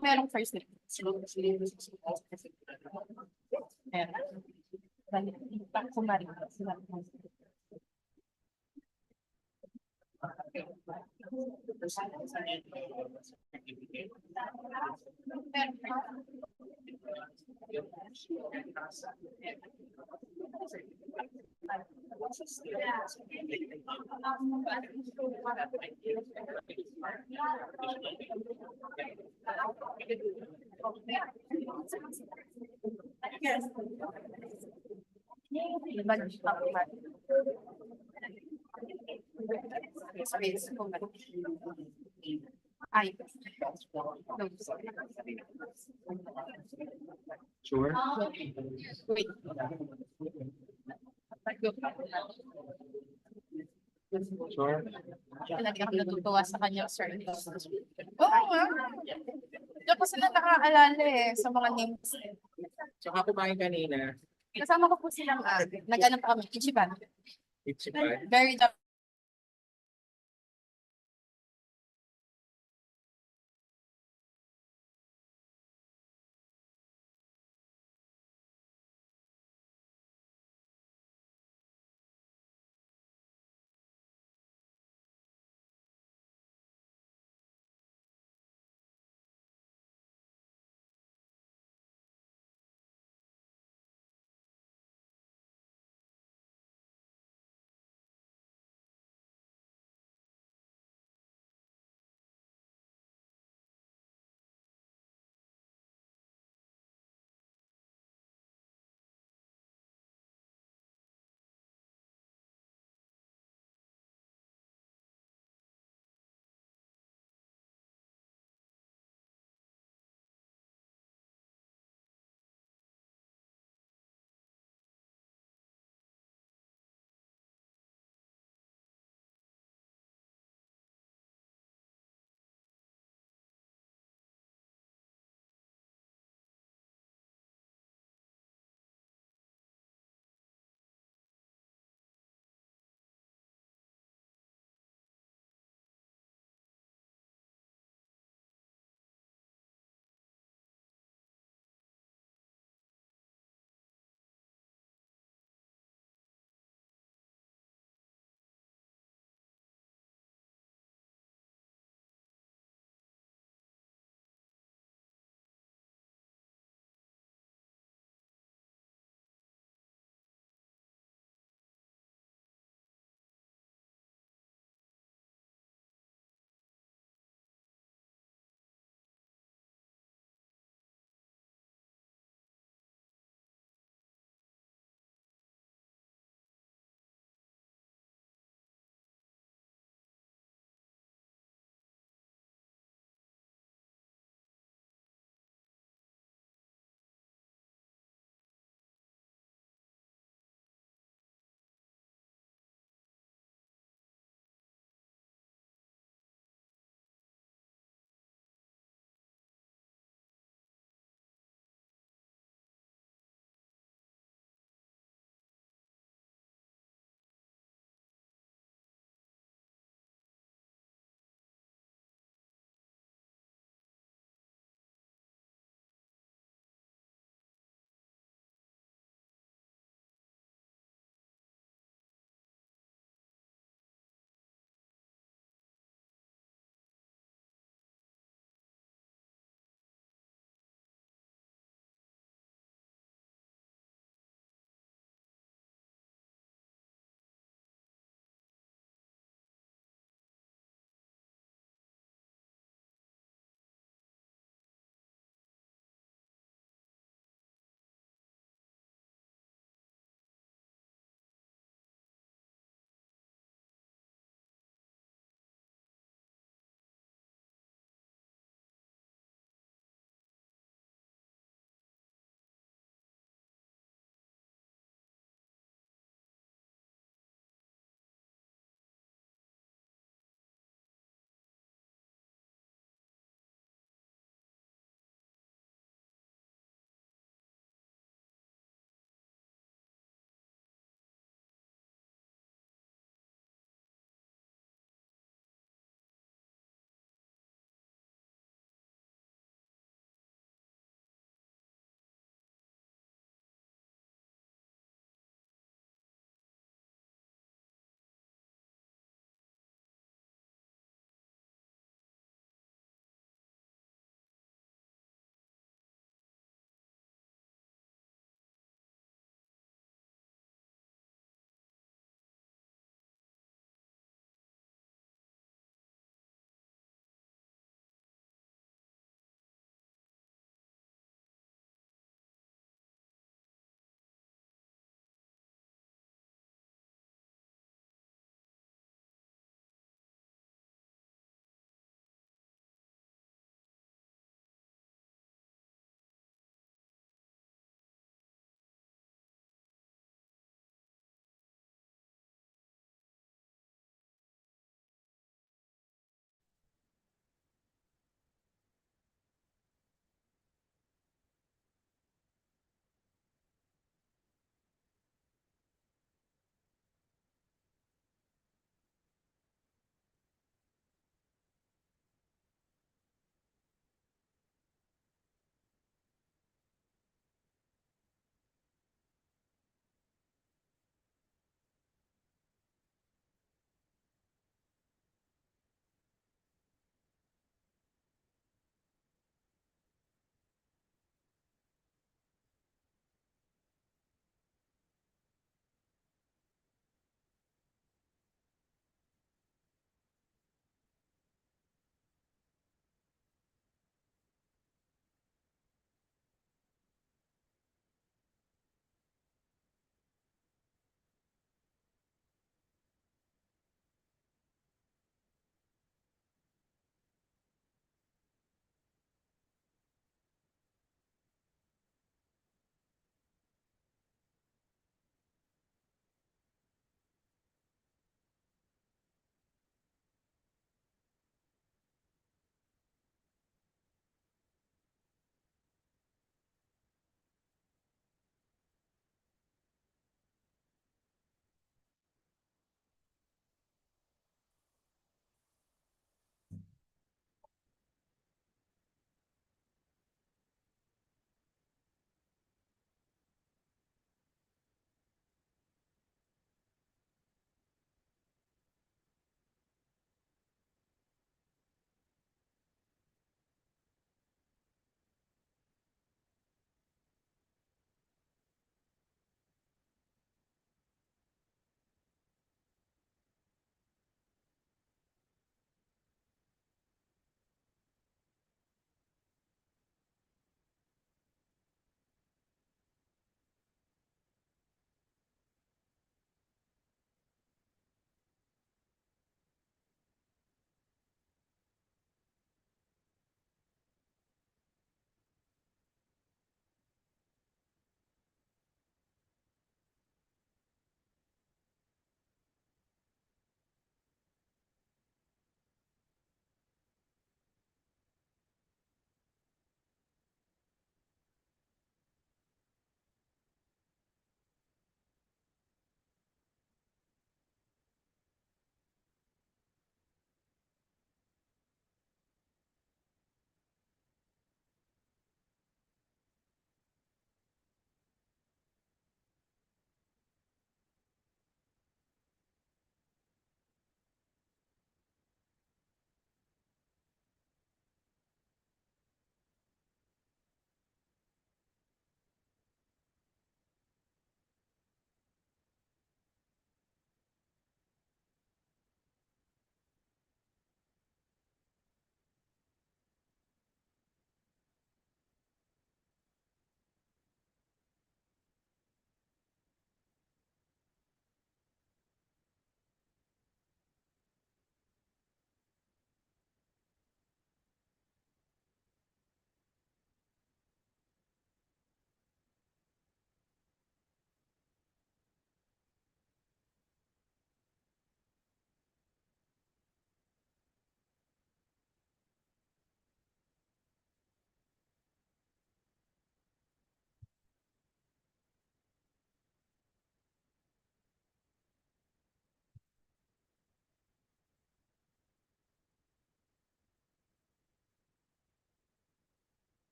merong first name. Meron. Kumari. Ay. Sure. Wait. Sure. Lagi ako natutuwa sa kanyang service. Oo nga. Diyan ko sila nakaalala sa mga names. Tsaka kumain kanina. Kasama ko po silang nag-ano pa kami, Ichiban. Ichiban. Very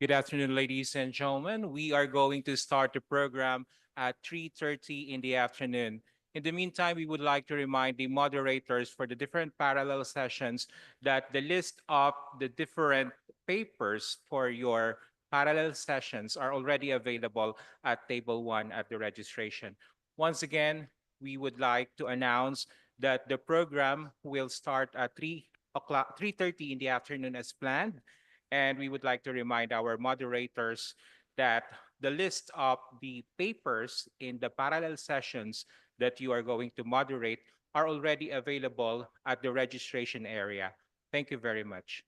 Good afternoon, ladies and gentlemen. We are going to start the program at 3:30 in the afternoon. In the meantime, we would like to remind the moderators for the different parallel sessions that the list of the different papers for your parallel sessions are already available at table 1 at the registration. Once again, we would like to announce that the program will start at 3:30 in the afternoon as planned, and we would like to remind our moderators that the list of the papers in the parallel sessions that you are going to moderate are already available at the registration area. Thank you very much.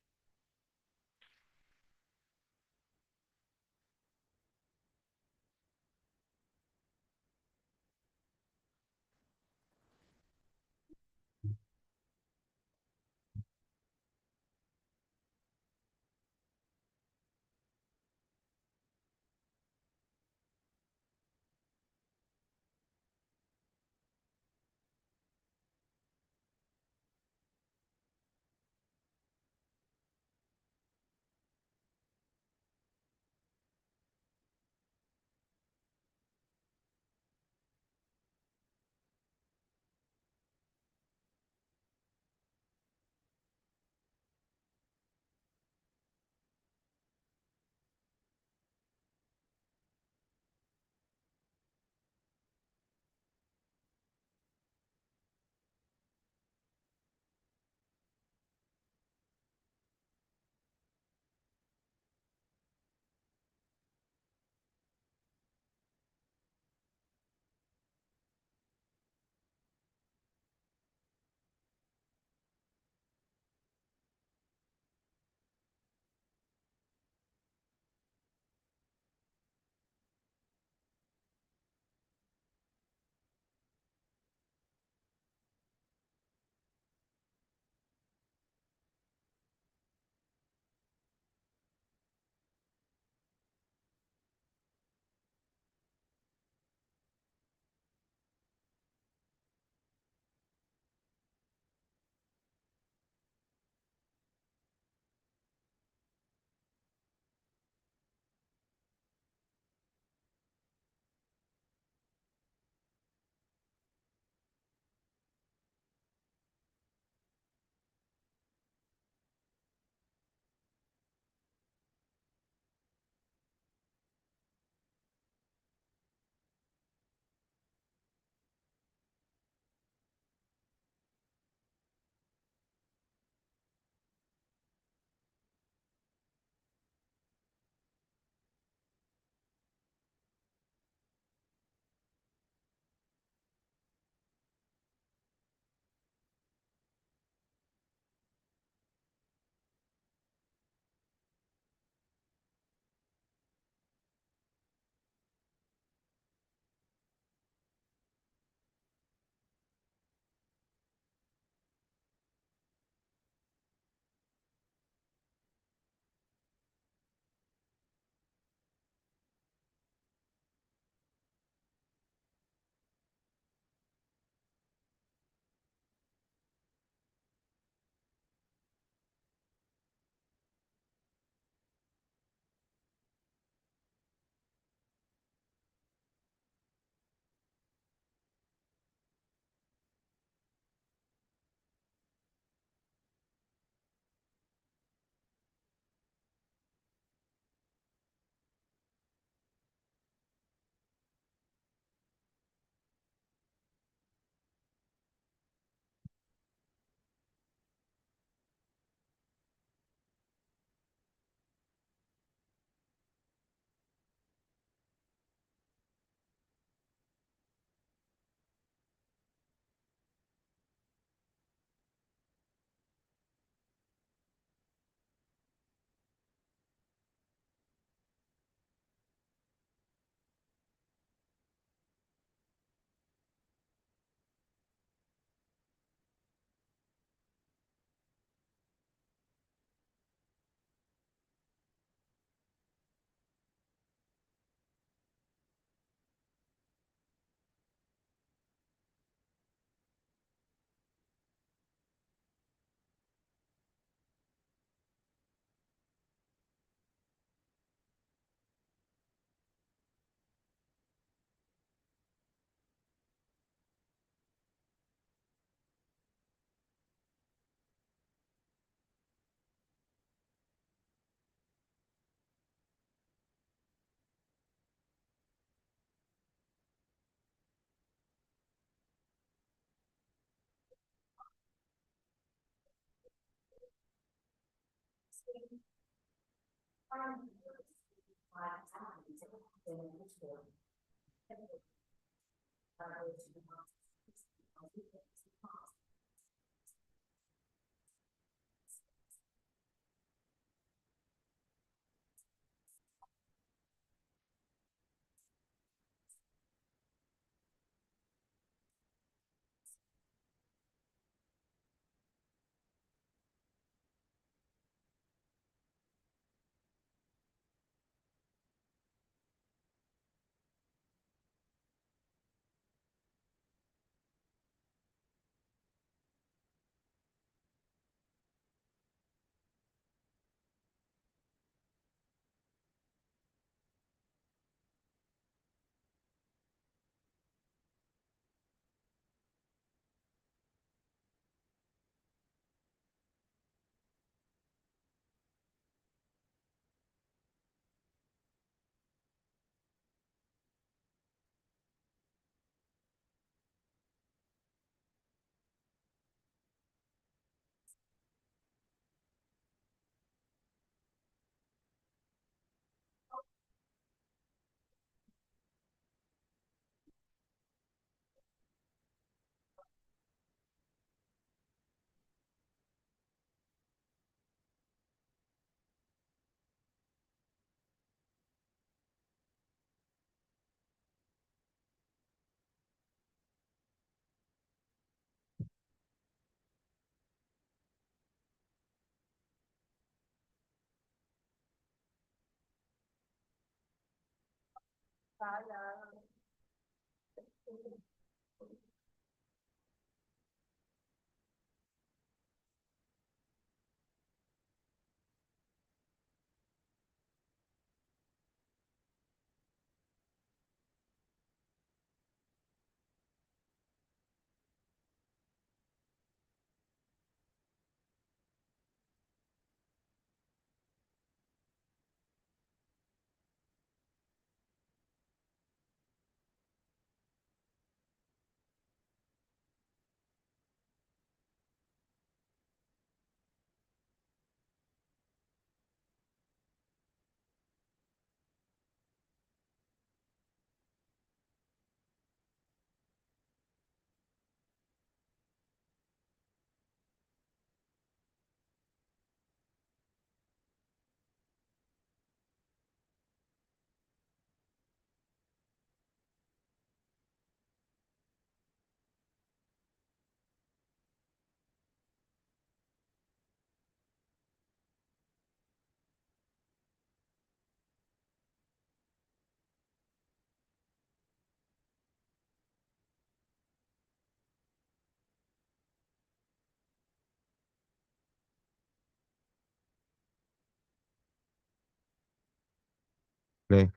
Okay.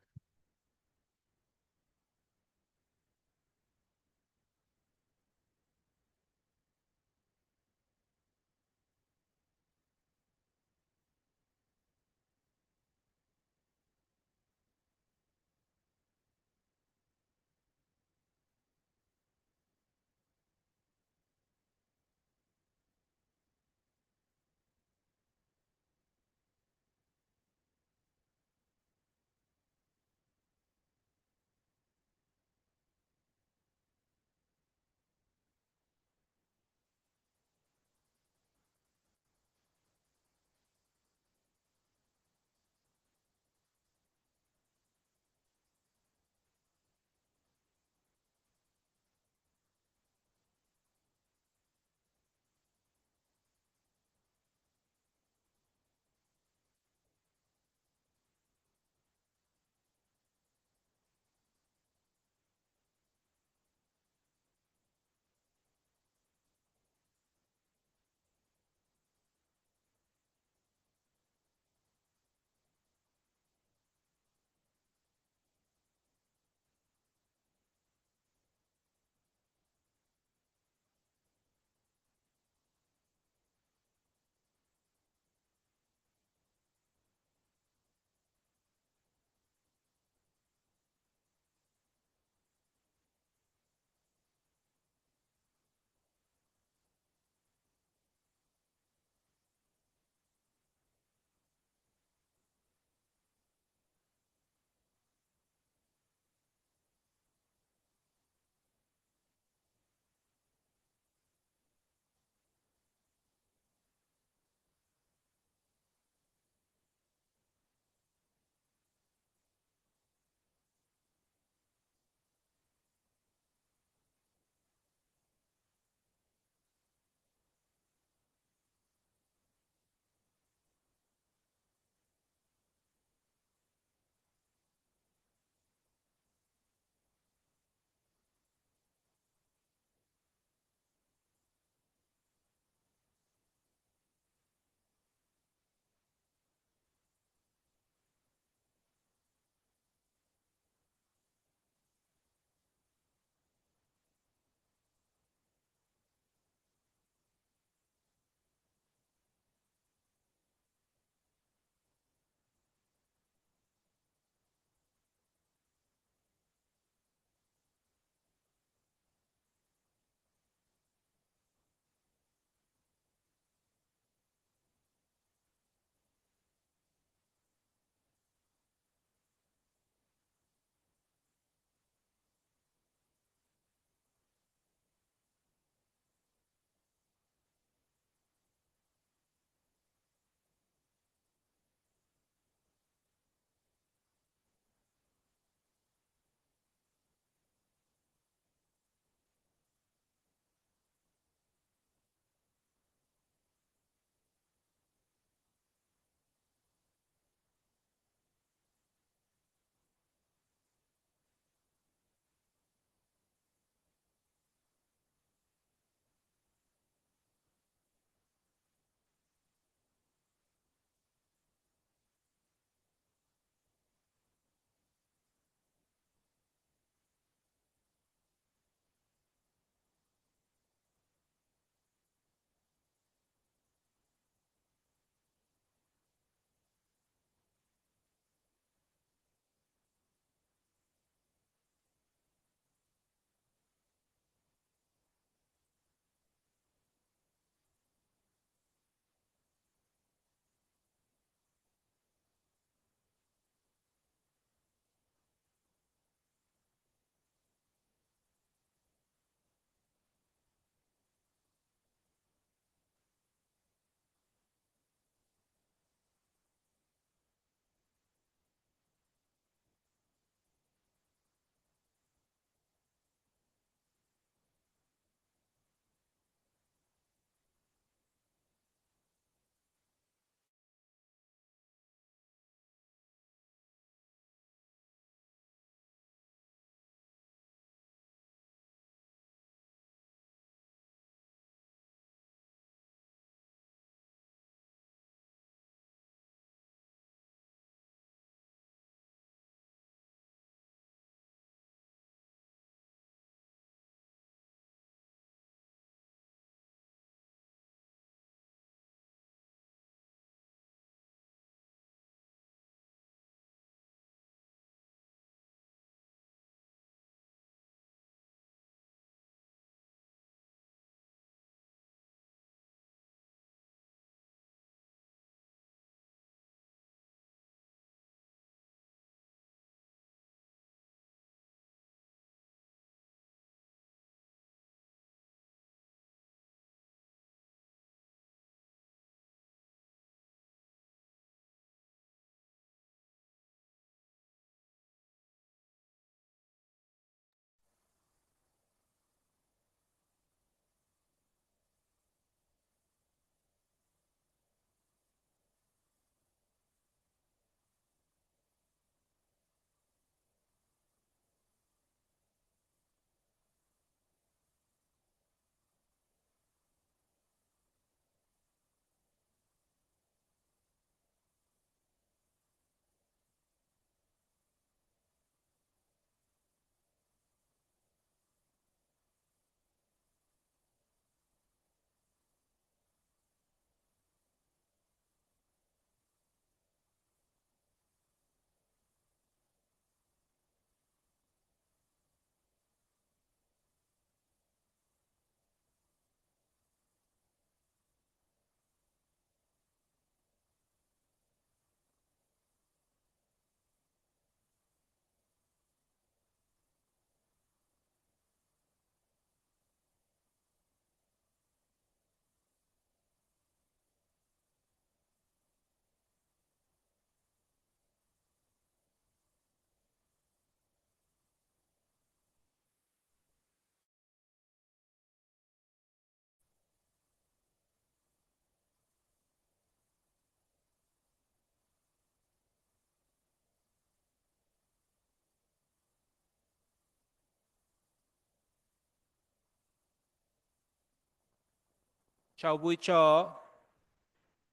Ciao Bucho.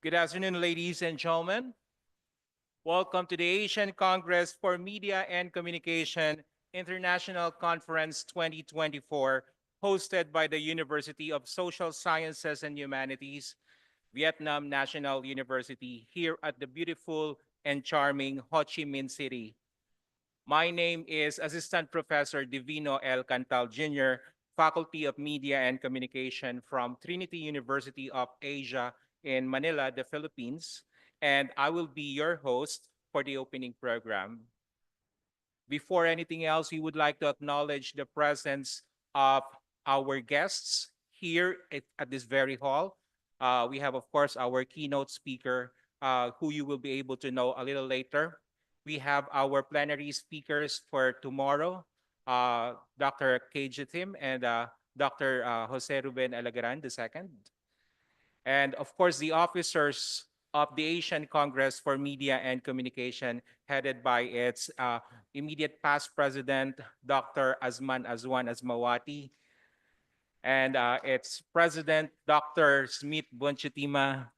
Good afternoon, ladies and gentlemen. Welcome to the Asian Congress for Media and Communication International Conference 2024, hosted by the University of Social Sciences and Humanities, Vietnam National University, here at the beautiful and charming Ho Chi Minh City. My name is Assistant Professor Divino L. Cantal Jr., Faculty of Media and Communication from Trinity University of Asia in Manila, the Philippines, and I will be your host for the opening program. Before anything else, we would like to acknowledge the presence of our guests here at this very hall. We have, of course, our keynote speaker, who you will be able to know a little later. We have our plenary speakers for tomorrow, Dr. KJ Tim and Dr. Jose Ruben Alagaran II. And of course, the officers of the Asian Congress for Media and Communication, headed by its immediate past president, Dr. Azman Azwan Azmawati, and its president, Dr. Smith Bonchitima,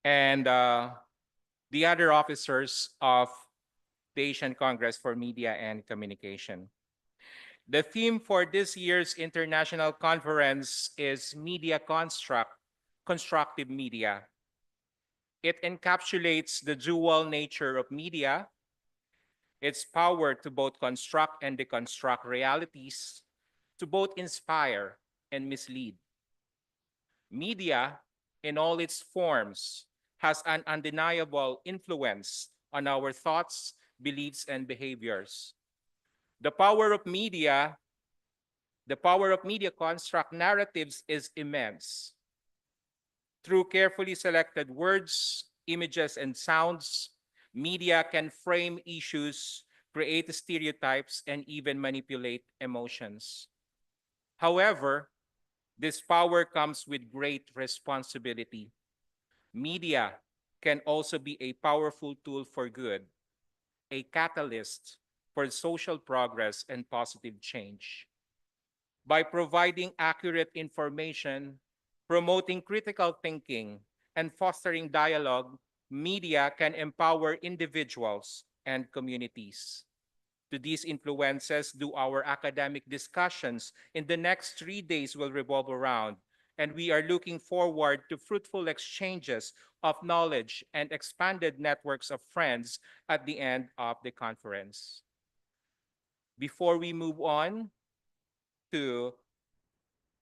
and the other officers of the Asian Congress for Media and Communication. The theme for this year's international conference is Media Construct, Constructive Media. It encapsulates the dual nature of media, its power to both construct and deconstruct realities, to both inspire and mislead. Media, in all its forms, has an undeniable influence on our thoughts, beliefs, and behaviors. The power of media construct narratives is immense. Through carefully selected words, images, and sounds, media can frame issues, create stereotypes, and even manipulate emotions. However, this power comes with great responsibility. Media can also be a powerful tool for good, a catalyst for social progress and positive change. By providing accurate information, promoting critical thinking, and fostering dialogue, media can empower individuals and communities. To these influences do our academic discussions in the next 3 days will revolve around, and we are looking forward to fruitful exchanges of knowledge and expanded networks of friends at the end of the conference. Before we move on to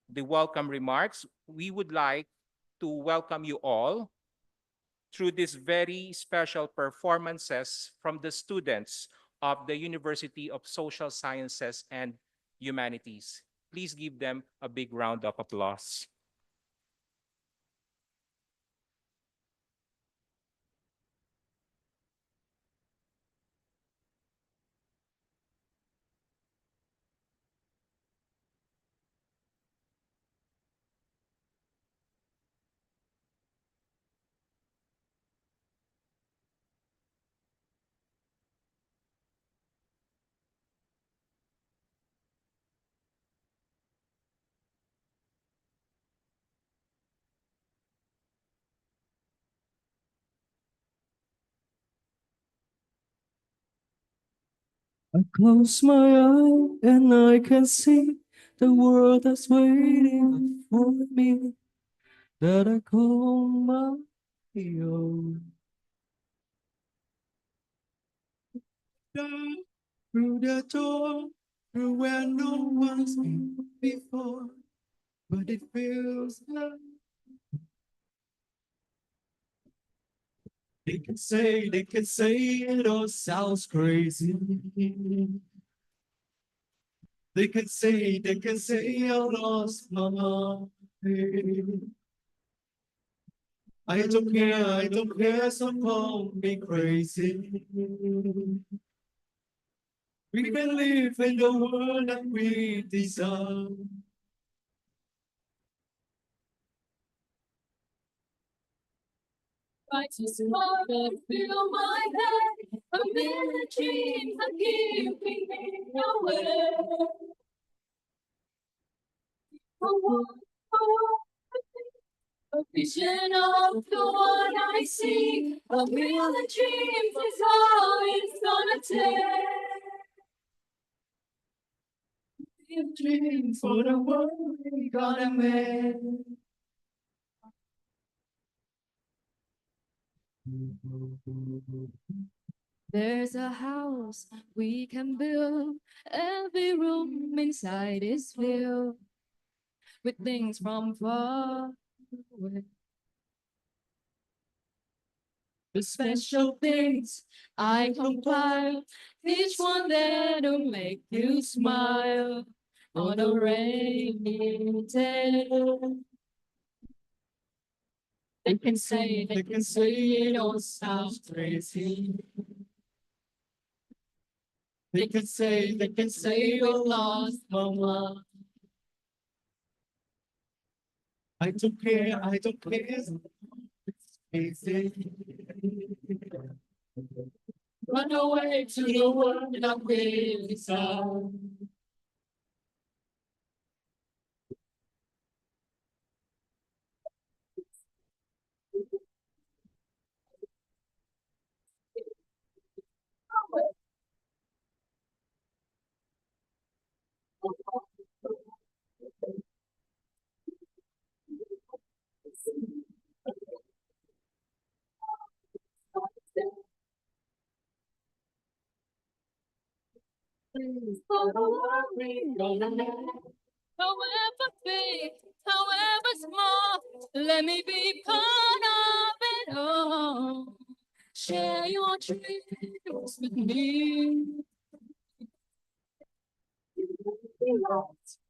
the welcome remarks, we would like to welcome you all through these very special performances from the students of the University of Social Sciences and Humanities. Please give them a big round of applause. I close my eye and I can see the world that's waiting for me that I call my own. Down through the door, through where no one's been before, but it feels like they can say it all sounds crazy. They can say I lost my mind. I don't care, so call me crazy. We can live in the world that we desire. Right to smile and fill my head. A million dreams are keeping me away. A vision of the one I see. A million dreams is all it's gonna take. Dreams for the world we gonna make. There's a house we can build. Every room inside is filled with things from far away. The special things I compile, each one that'll make you smile on a rainy day. They can say it all sounds crazy. They can say we lost mama. I don't care. It's easy. Run away to the world that really sound. However big, however small, let me be part of it all. Share your dreams with me.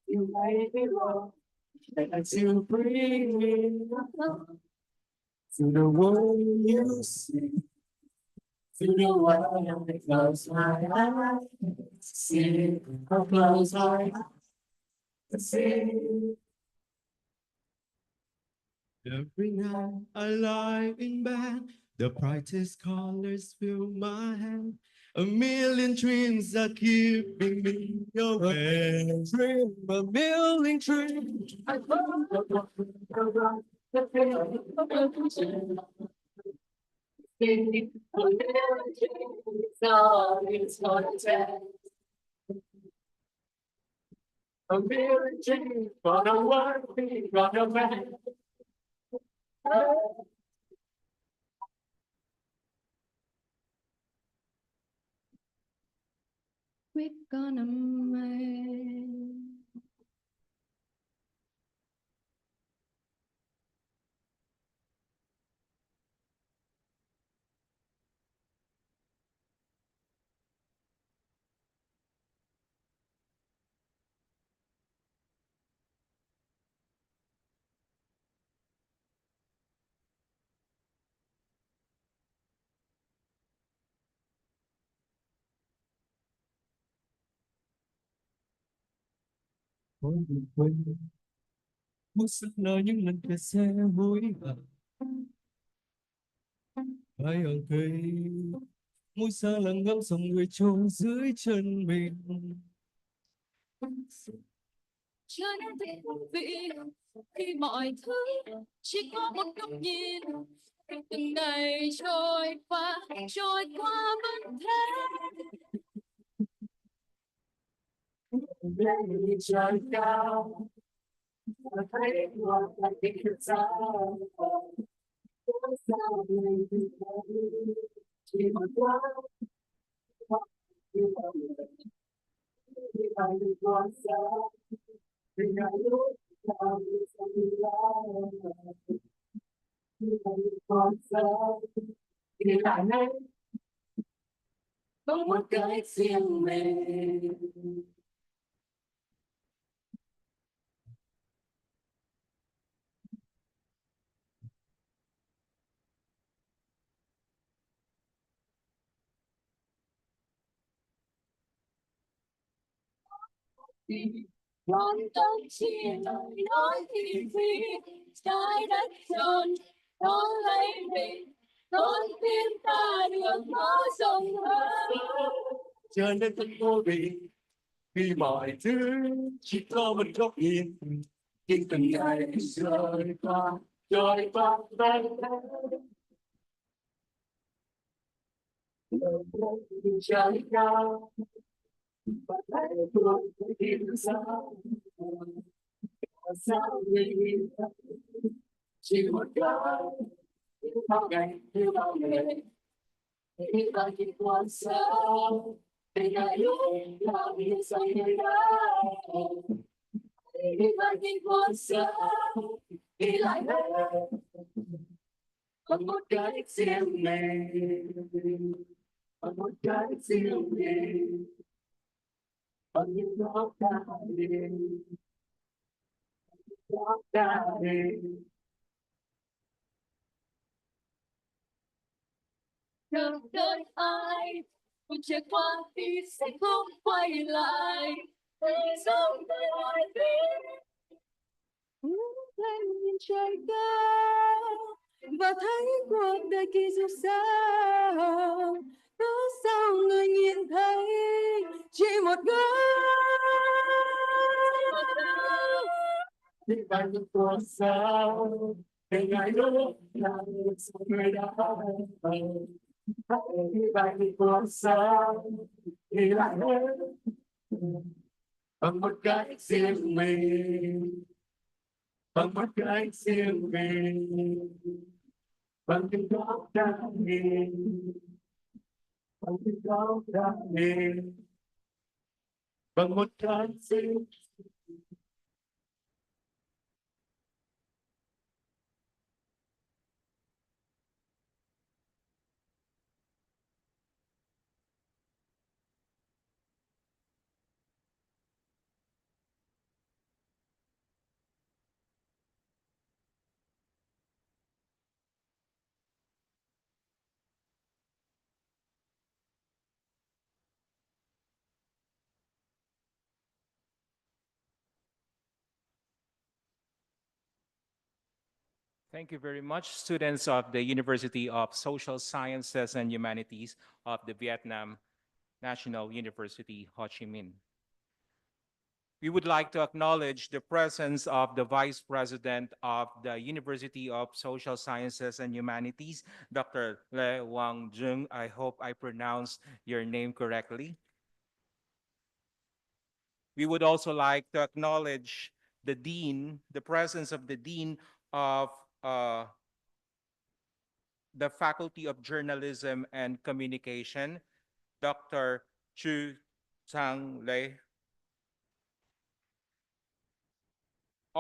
You may be wrong, but you bring me to the world you see. To the world that close my eyes, see, I'll close my eyes, see. Every night I lie in bed, the brightest colors fill my head. A million dreams are keeping me awake. Dream a million dreams. A million dreams for the world we gonna make. We're gonna make. Muốn sức nở những lần kẹt xe hối hận ai ở cây mũi xa lặng ngắm dòng người trôi dưới chân mình chưa nên tình vị khi mọi thứ chỉ có một góc nhìn từng ngày trôi qua vẫn thế bên trời cao thấy một là tình sao sao mình chỉ một quá thì phải được quan sát vì ngày lúc nào cũng sẽ đi lại thì phải được quan sát thì lại nay có một cái riêng mình con tâm chỉ lời nói thì vì trái đất tròn nó lấy mình con tim ta được nó rộng hơn. Cho nên thật vô vị khi mọi thứ chỉ có một góc nhìn, khi từng ngày trôi qua bay trời cao và thấy tôi tìm sao sao đi chỉ một cái bao ngày như bao ngày khi ta chỉ quan sát để ngày lúc ta biết say đây khi ta chỉ quan sát đi lại đây bằng một cái riêng mình bằng một cái riêng mình bằng những góc ta đi góc ta đi. Đường đời ai cũng trải qua thì sẽ không quay lại sống đời biết lên nhìn trời cao và thấy cuộc đời kỳ diệu sao có sao người nhìn thấy chỉ một góc đi bằng những con sao để ngày lúc nào người đã đi bằng những con sao thì lại hết bằng một cái riêng mình bằng một cái riêng mình bằng những góc đa nhìn bằng những góc đa nhìn bằng một cái riêng. Thank you very much, students of the University of Social Sciences and Humanities of the Vietnam National University, Ho Chi Minh. We would like to acknowledge the presence of the Vice President of the University of Social Sciences and Humanities, Dr. Le Wang Jung. I hope I pronounced your name correctly. We would also like to acknowledge the Dean, the presence of the Dean of the Faculty of Journalism and Communication, Dr. Chu Chang Lei,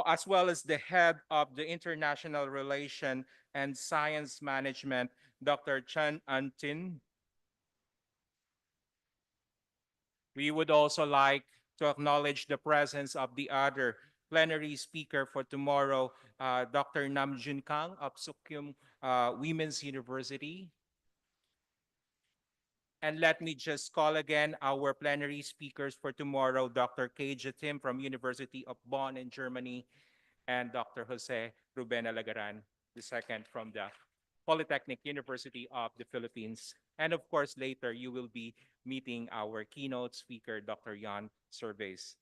as well as the head of the International Relation and Science Management, Dr. Chen Antin. We would also like to acknowledge the presence of the other plenary speaker for tomorrow, Dr. Nam Jun Kang of Sukyum Women's University. And let me just call again our plenary speakers for tomorrow, Dr. Keija Tim from University of Bonn in Germany, and Dr. Jose Ruben Alagaran II from the Polytechnic University of the Philippines. And of course, later you will be meeting our keynote speaker, Dr. Jan Surveys.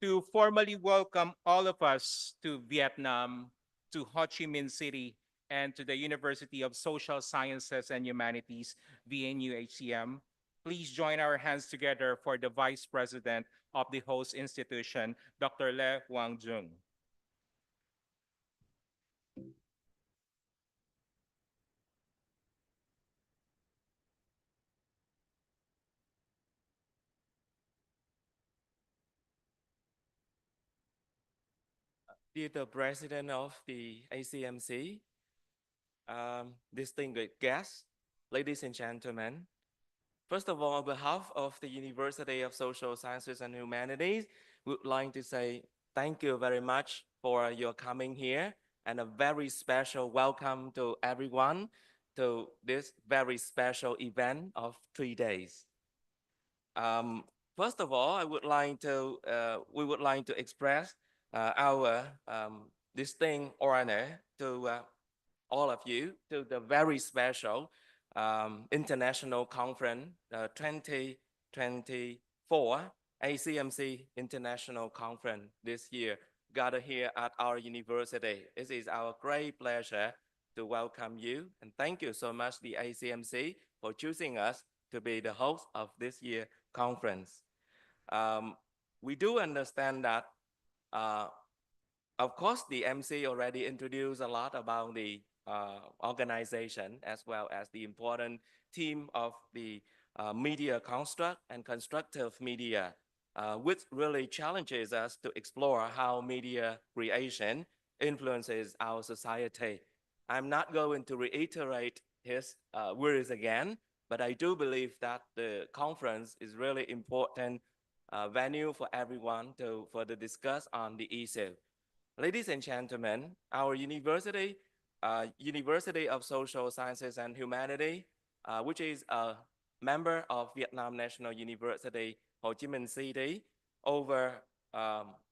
To formally welcome all of us to Vietnam, to Ho Chi Minh City, and to the University of Social Sciences and Humanities, VNU-HCM, please join our hands together for the Vice President of the host institution, Dr. Le Wang Jung. Dear President of the Acmc, distinguished guests, ladies and gentlemen, first of all, on behalf of the University of Social Sciences and Humanities, we would like to say thank you very much for your coming here and a very special welcome to everyone to this very special event of 3 days. First of all, we would like to express our distinct honor to all of you to the very special international conference, 2024 ACMC International Conference this year, gathered here at our university. It is our great pleasure to welcome you and thank you so much, the ACMC, for choosing us to be the host of this year conference. We do understand that of course, the MC already introduced a lot about the organization as well as the important theme of the media construct and constructive media, which really challenges us to explore how media creation influences our society. I'm not going to reiterate his words again, but I do believe that the conference is really important venue for everyone to further discuss on the issue. Ladies and gentlemen, our university, University of Social Sciences and Humanity, which is a member of Vietnam National University, Ho Chi Minh City, over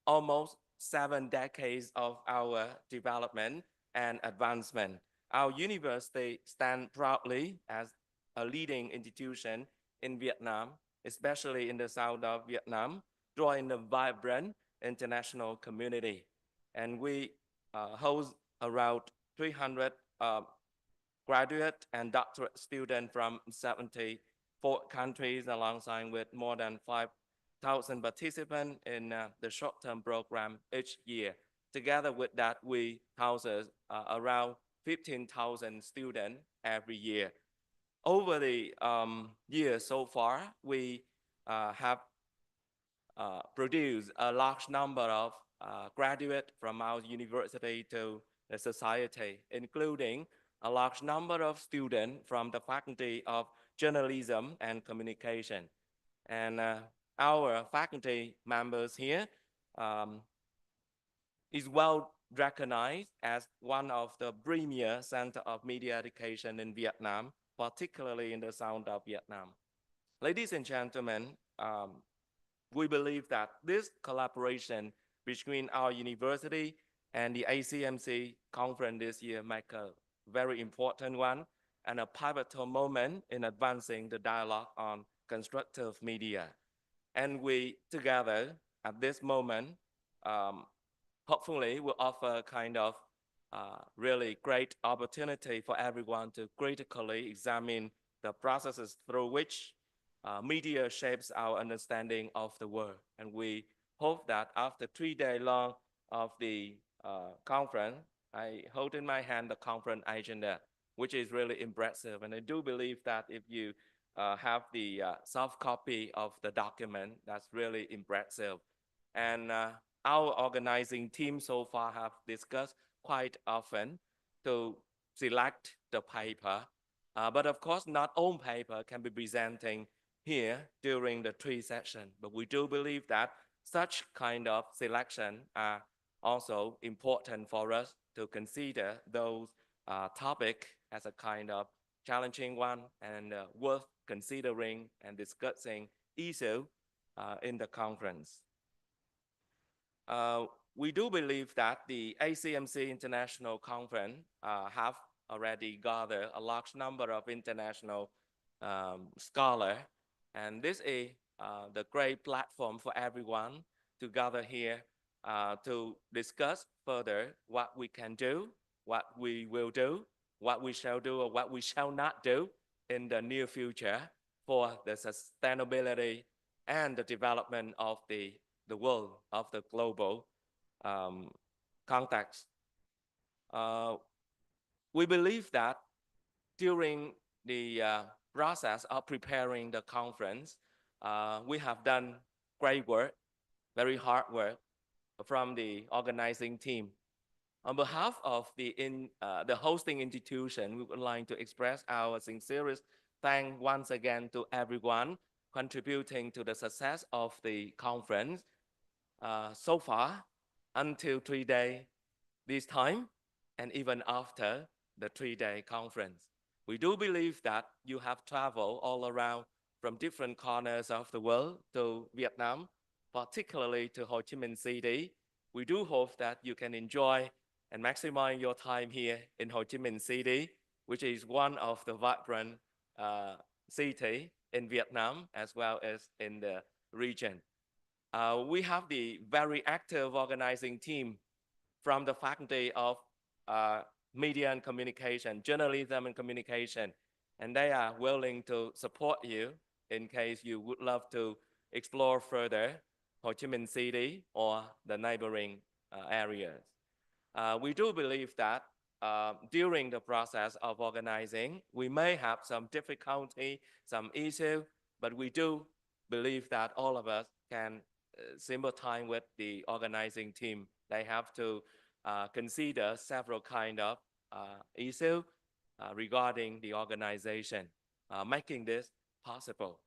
almost 7 decades of our development and advancement. Our university stands proudly as a leading institution in Vietnam, especially in the south of Vietnam, drawing a vibrant international community. And we host around 300 graduate and doctorate students from 74 countries, alongside with more than 5,000 participants in the short-term program each year. Together with that, we house around 15,000 students every year. Over the years so far, we have produced a large number of graduates from our university to the society, including a large number of students from the Faculty of Journalism and Communication. And our faculty members here is well recognized as one of the premier center of media education in Vietnam, particularly in the south of Vietnam. Ladies and gentlemen, we believe that this collaboration between our university and the ACMC conference this year make a very important one and a pivotal moment in advancing the dialogue on constructive media. And we together at this moment, hopefully will offer a kind of really great opportunity for everyone to critically examine the processes through which media shapes our understanding of the world. And we hope that after 3 days long of the conference, I hold in my hand the conference agenda, which is really impressive. And I do believe that if you have the soft copy of the document, that's really impressive. And our organizing team so far have discussed quite often to select the paper. But of course, not all paper can be presenting here during the 3 sessions. But we do believe that such kind of selection are also important for us to consider those topics as a kind of challenging one and worth considering and discussing issue in the conference. We do believe that the ACMC International Conference have already gathered a large number of international scholars, and this is the great platform for everyone to gather here to discuss further what we can do, what we will do, what we shall do, or what we shall not do in the near future for the sustainability and the development of the world, of the global context. We believe that during the process of preparing the conference, we have done great work, very hard work from the organizing team. On behalf of the hosting institution, we would like to express our sincerest thanks once again to everyone contributing to the success of the conference so far until 3 days this time and even after the 3-day conference. We do believe that you have traveled all around from different corners of the world to Vietnam, particularly to Ho Chi Minh City. We do hope that you can enjoy and maximize your time here in Ho Chi Minh City, which is one of the vibrant city in Vietnam as well as in the region. We have the very active organizing team from the Faculty of Media and Communication, Journalism and Communication, and they are willing to support you in case you would love to explore further Ho Chi Minh City or the neighboring areas. We do believe that during the process of organizing, we may have some difficulty, some issue, but we do believe that all of us can sympathize with the organizing team. They have to consider several kind of issues regarding the organization, making this possible.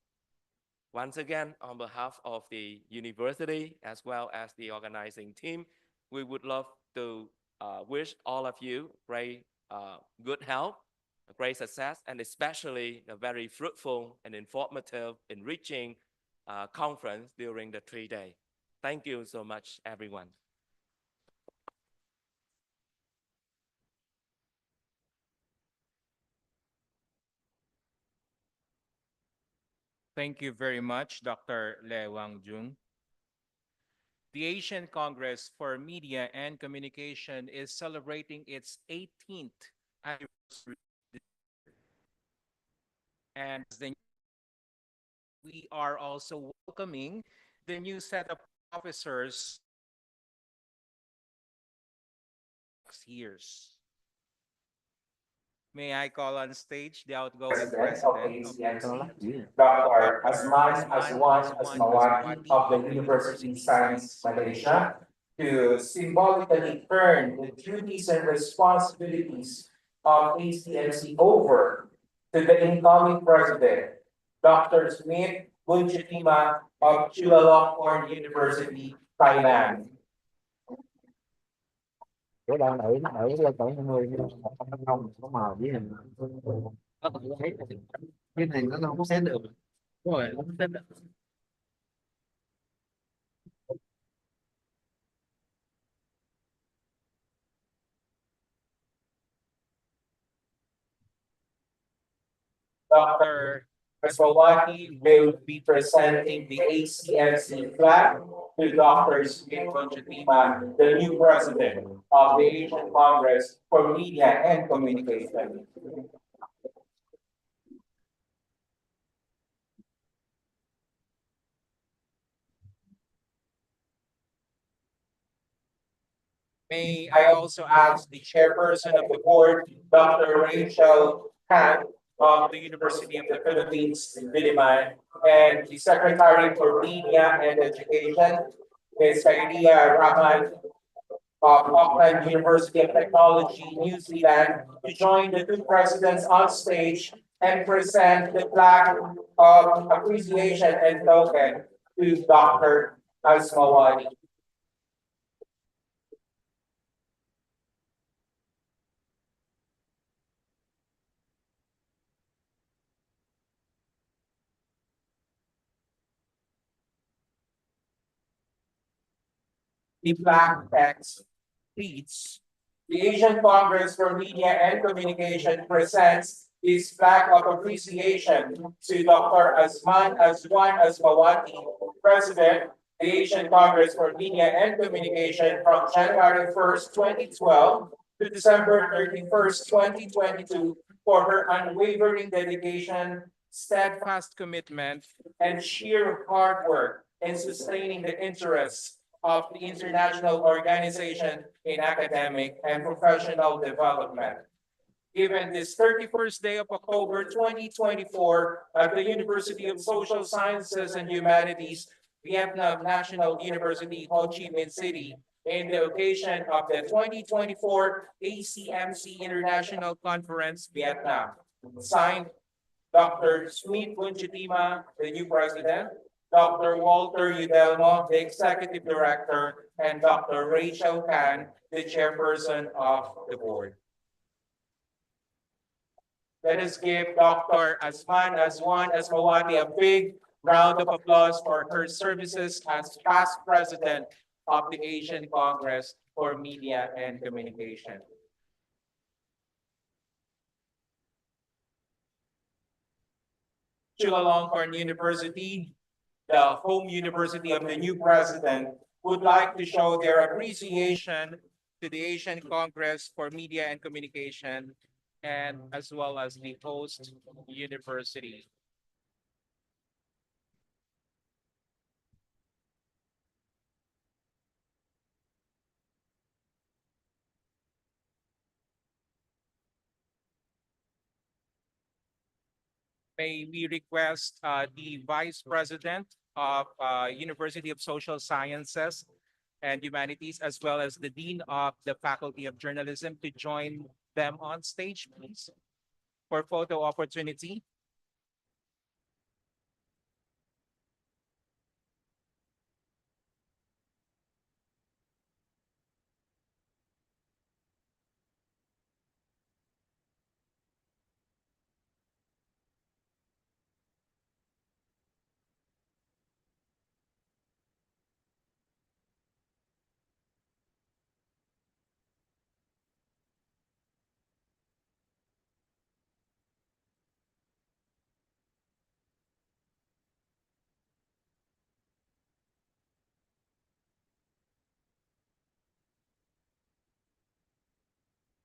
Once again, on behalf of the university as well as the organizing team, we would love to wish all of you great good health, great success, and especially a very fruitful and informative, enriching conference during the 3 days. Thank you so much, everyone. Thank you very much, Dr. Le Wang Jun. The Asian Congress for Media and Communication is celebrating its 18th anniversary. And we are also welcoming the new set of officers years. May I call on stage the outgoing president of ACMC, Dr. Asman Azwan Asmawati of the University Science Malaysia, to symbolically turn the duties and responsibilities of ACMC over to the incoming president, Dr. Smith Bunchatima of Chulalongkorn University, Thailand. Cái đang ở lên cỡ 50 không có màu với hình có thấy cái này nó không có xét được. Đúng rồi, không xét được. Dr. Asmawati will be presenting the ACMC flag to Dr. Smith Bunchatima, the new president of the Asian Congress for Media and Communication. May I also ask the chairperson of the board, Dr. Rachel Han of the University of the Philippines, Diliman, and the Secretary for Media and Education, Ms. Kaidia Rahman of Auckland University of Technology, New Zealand, to join the two presidents on stage and present the flag of appreciation and token to Dr. Asmawati. The flag text reads, "The Asian Congress for Media and Communication presents this flag of appreciation to Dr. Asman Azwan Asmawati, President, the Asian Congress for Media and Communication from January 1st, 2012 to December 31st, 2022 for her unwavering dedication, steadfast commitment, and sheer hard work in sustaining the interests of the international organization in academic and professional development. Given this 31st day of October 2024 at the University of Social Sciences and Humanities, Vietnam National University, Ho Chi Minh City, in the occasion of the 2024 ACMC International Conference, Vietnam. Signed, Dr. Smith Bunchatima, the new president, Dr. Walter Udelmo, the executive director, and Dr. Rachel Khan, the chairperson of the board. Let us give Dr. Asman Azwan Asmawati a big round of applause for her services as past president of the Asian Congress for Media and Communication. Chulalongkorn University, the home university of the new president, would like to show their appreciation to the Asian Congress for Media and Communication, and as well as the host university. May we request the Vice President of University of Social Sciences and Humanities, as well as the Dean of the Faculty of Journalism, to join them on stage, please, for photo opportunity.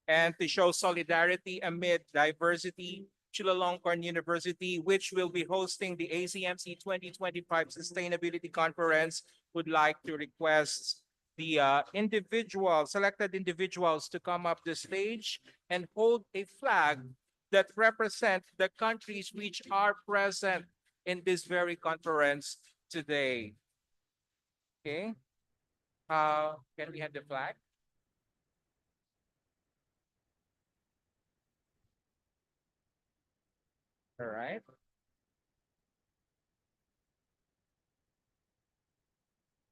And to show solidarity amid diversity, Chulalongkorn University, which will be hosting the ACMC 2025 Sustainability Conference, would like to request the selected individuals to come up the stage and hold a flag that represent the countries which are present in this very conference today. Okay. Can we have the flag? All right.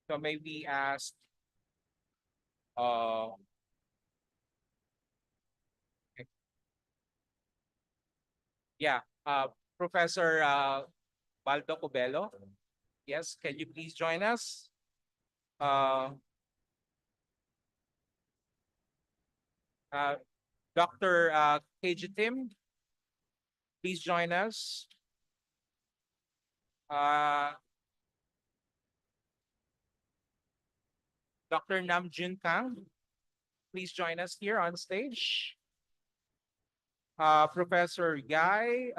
So may we ask uh okay. Yeah, Professor Baldo Cobelo. Yes, can you please join us? Uh, Dr. KG Tim, please join us. Uh, Dr. Nam Jun Kang, please join us here on stage. Professor Guy,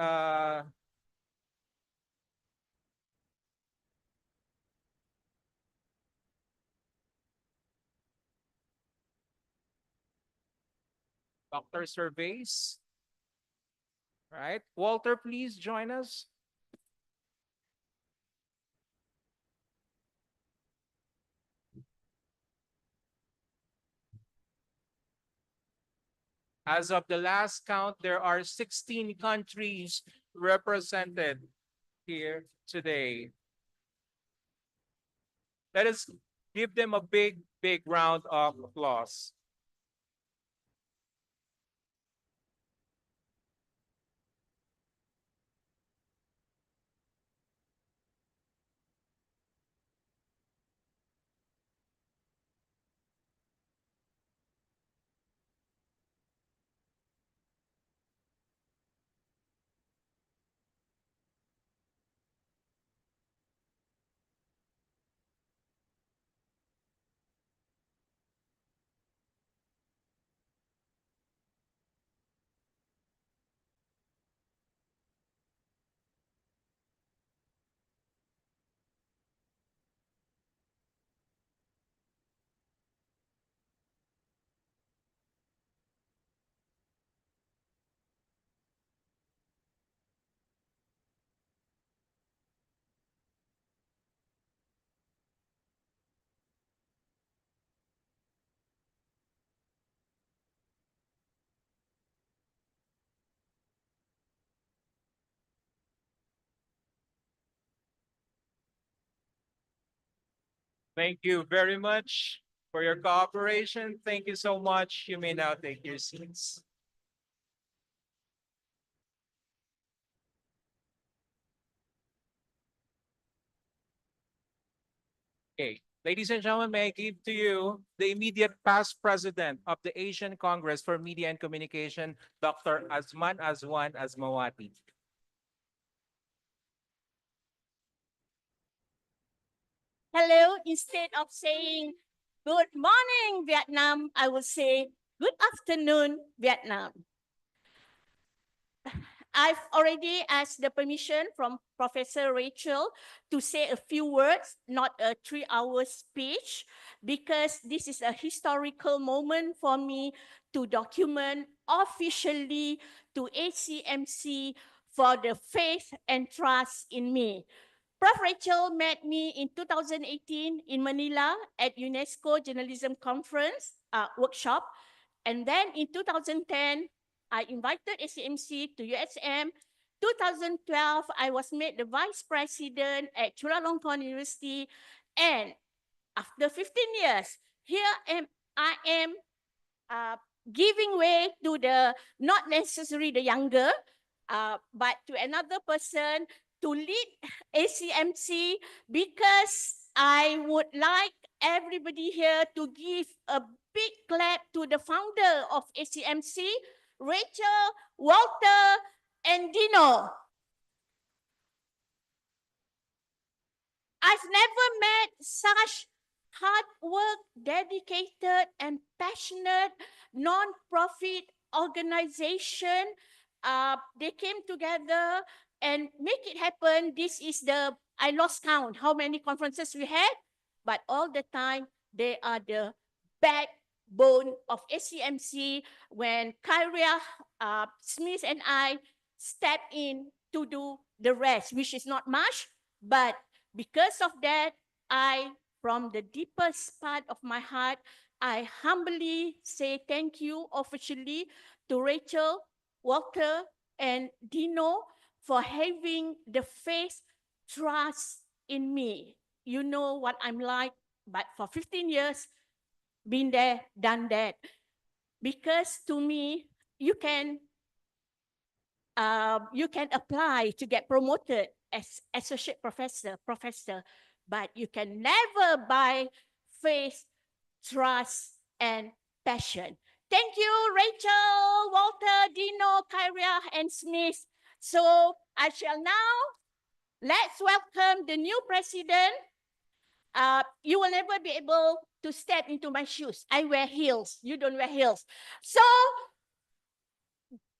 Dr. Surveys, right? Walter, please join us. As of the last count, there are 16 countries represented here today. Let us give them a big, big round of applause. Thank you very much for your cooperation. Thank you so much. You may now take your seats. Okay, Ladies and gentlemen, may I give to you the immediate past president of the Asian Congress for Media and Communication, Dr. Azman Azwan Azmawati. Hello, instead of saying good morning, Vietnam, I will say good afternoon, Vietnam. I've already asked the permission from Professor Rachel to say a few words, not a 3-hour speech, because this is a historical moment for me to document officially to ACMC for the faith and trust in me. Prof. Rachel met me in 2018 in Manila at UNESCO Journalism Conference workshop. And then in 2010, I invited ACMC to USM. 2012, I was made the vice president at Chulalongkorn University. And after 15 years, I am giving way to the, not necessarily the younger, but to another person to lead ACMC, because I would like everybody here to give a big clap to the founder of ACMC, Rachel, Walter, and Dino. I've never met such hard work, dedicated, and passionate non-profit organization. They came together and make it happen. This is I lost count how many conferences we had, but all the time they are the backbone of ACMC. When Kyria Smith and I step in to do the rest, which is not much, but because of that, from the deepest part of my heart, I humbly say thank you officially to Rachel, Walter, and Dino for having the faith, trust in me. You know what I'm like, but for 15 years, been there, done that. Because to me, you can apply to get promoted as associate professor, but you can never buy faith, trust, and passion. Thank you, Rachel, Walter, Dino, Kyria, and Smith. So I shall now, let's welcome the new president. You will never be able to step into my shoes. I wear heels. You don't wear heels. So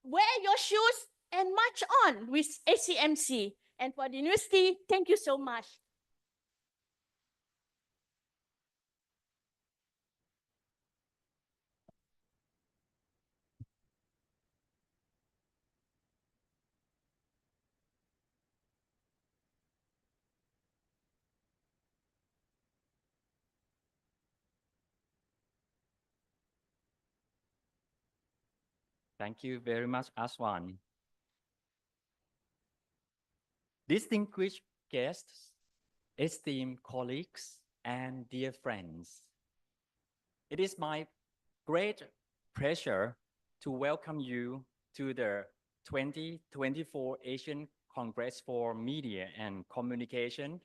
wear your shoes and march on with ACMC. And for the university, thank you so much. Thank you very much, Aswan. Distinguished guests, esteemed colleagues, and dear friends, it is my great pleasure to welcome you to the 2024 Asian Congress for Media and Communication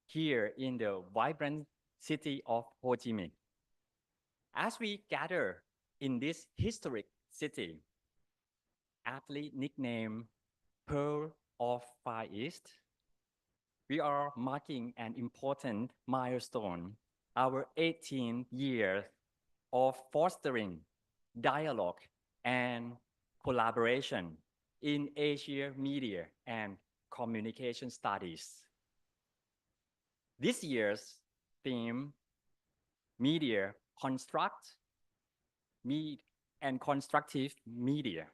here in the vibrant city of Ho Chi Minh. As we gather in this historic city, aptly nicknamed Pearl of Far East, we are marking an important milestone, our 18th year of fostering dialogue and collaboration in Asia media and communication studies. This year's theme, Media Construct and Constructive Media,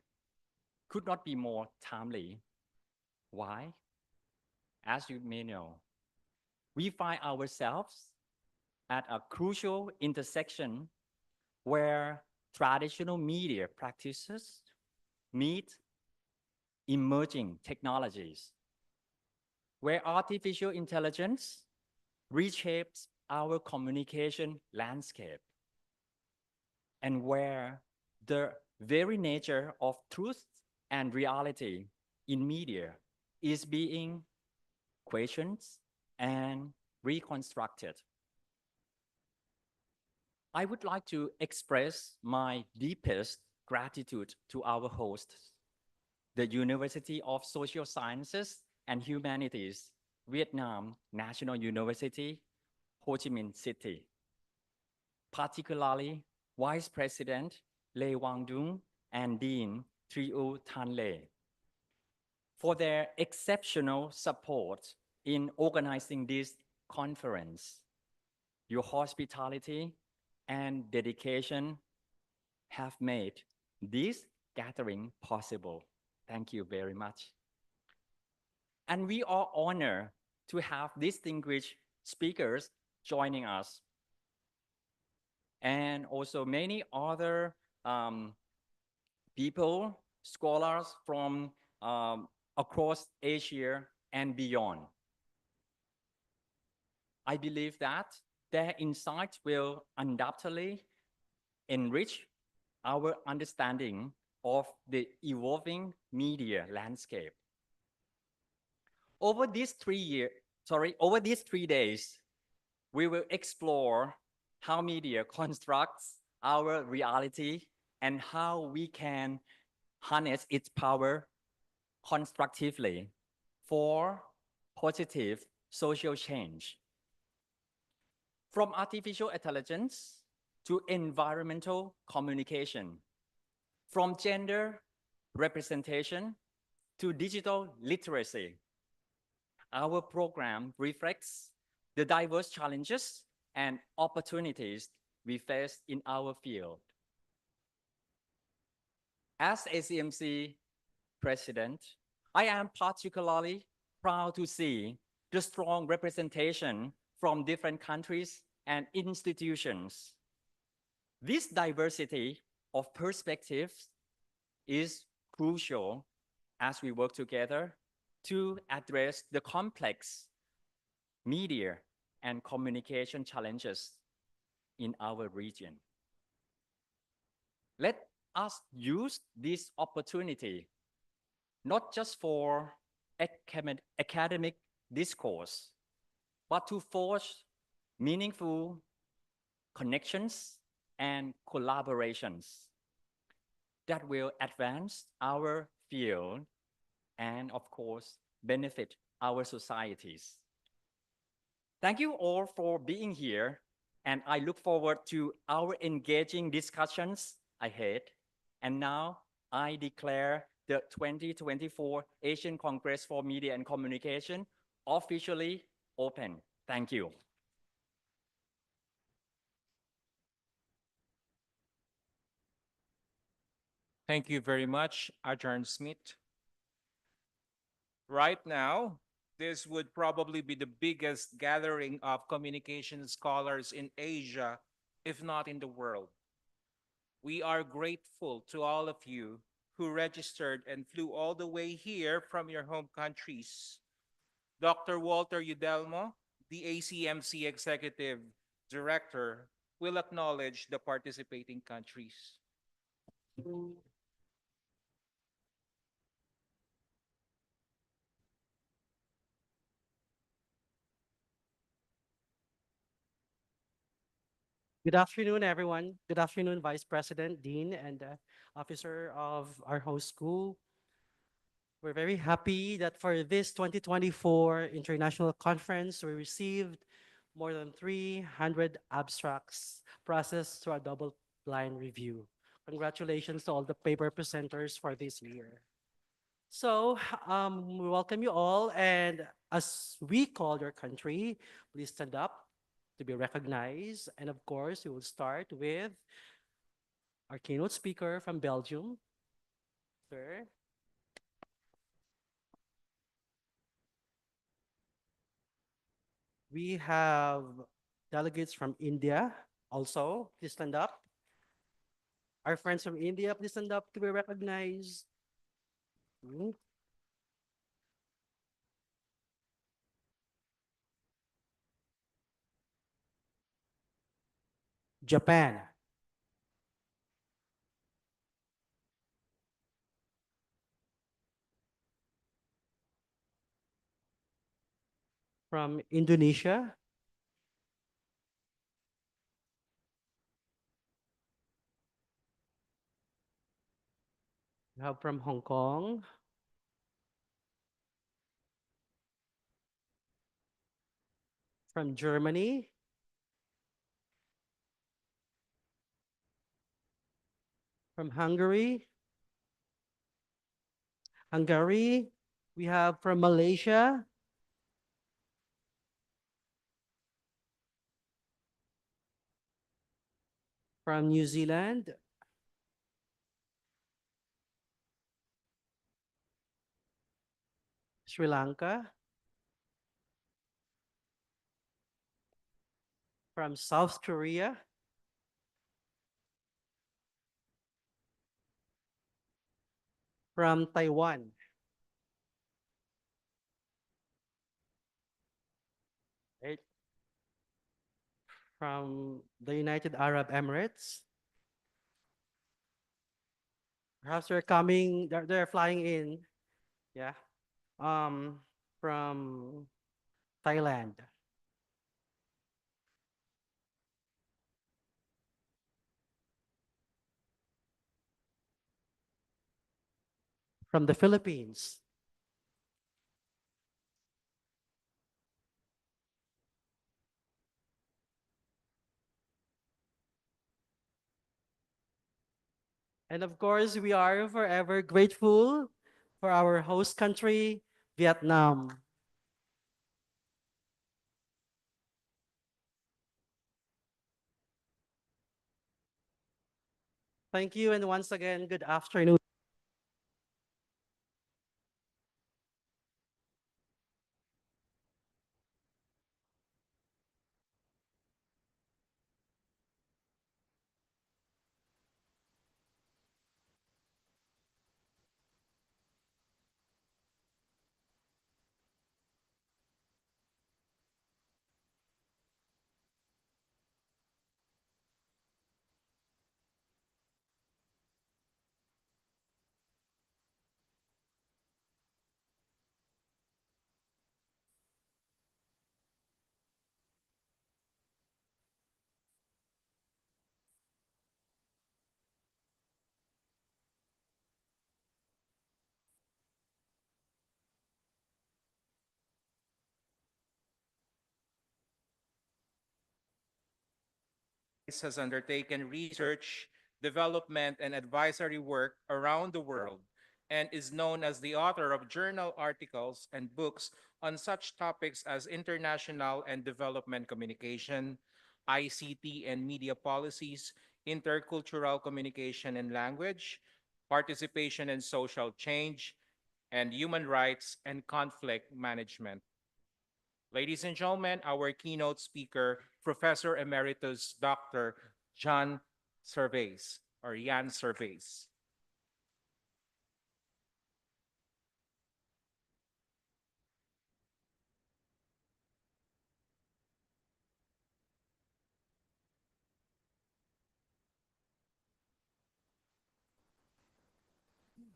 could not be more timely. Why? As you may know, we find ourselves at a crucial intersection where traditional media practices meet emerging technologies, where artificial intelligence reshapes our communication landscape, and where the very nature of truth and reality in media is being questioned and reconstructed. I would like to express my deepest gratitude to our hosts, the University of Social Sciences and Humanities, Vietnam National University, Ho Chi Minh City, particularly Vice President Lê Quang Dung and Dean Triu Thanh Lê, for their exceptional support in organizing this conference. Your hospitality and dedication have made this gathering possible. Thank you very much. And we are honored to have distinguished speakers joining us, and also many other people, scholars from across Asia and beyond. I believe that their insights will undoubtedly enrich our understanding of the evolving media landscape. Over these 3 days, we will explore how media constructs our reality and how we can harness its power constructively for positive social change. From artificial intelligence to environmental communication, from gender representation to digital literacy, our program reflects the diverse challenges and opportunities we face in our field. As ACMC president, I am particularly proud to see the strong representation from different countries and institutions. This diversity of perspectives is crucial as we work together to address the complex media and communication challenges in our region. Let us use this opportunity not just for academic discourse, but to forge meaningful connections and collaborations that will advance our field and, of course, benefit our societies. Thank you all for being here, and I look forward to our engaging discussions ahead. And now I declare the 2024 Asian Congress for Media and Communication officially open. Thank you. Thank you very much, Ajahn Smith. Right now, this would probably be the biggest gathering of communication scholars in Asia, if not in the world. We are grateful to all of you who registered and flew all the way here from your home countries. Dr. Walter Udelmo, the ACMC Executive Director, will acknowledge the participating countries. Good afternoon, everyone. Good afternoon, Vice President, Dean, and officer of our host school. We're very happy that for this 2024 International Conference, we received more than 300 abstracts processed through a double-blind review. Congratulations to all the paper presenters for this year. So we welcome you all, and as we call your country, please stand up to be recognized. And of course, we will start with our keynote speaker from Belgium, sir. We have delegates from India also. Please stand up. Our friends from India, please stand up to be recognized. Japan. From Indonesia. We have from Hong Kong, from Germany, from Hungary, we have from Malaysia, from New Zealand, Sri Lanka, from South Korea, from Taiwan, right? From the United Arab Emirates. Perhaps they're coming, they're flying in, yeah, from Thailand. From the Philippines. And of course, we are forever grateful for our host country, Vietnam. Thank you, and once again, good afternoon. Has undertaken research, development, and advisory work around the world and is known as the author of journal articles and books on such topics as international and development communication, ICT and media policies, intercultural communication and language, participation and social change, and human rights and conflict management. Ladies and gentlemen, our keynote speaker, Professor Emeritus Dr. John Servais, or Jan Servais.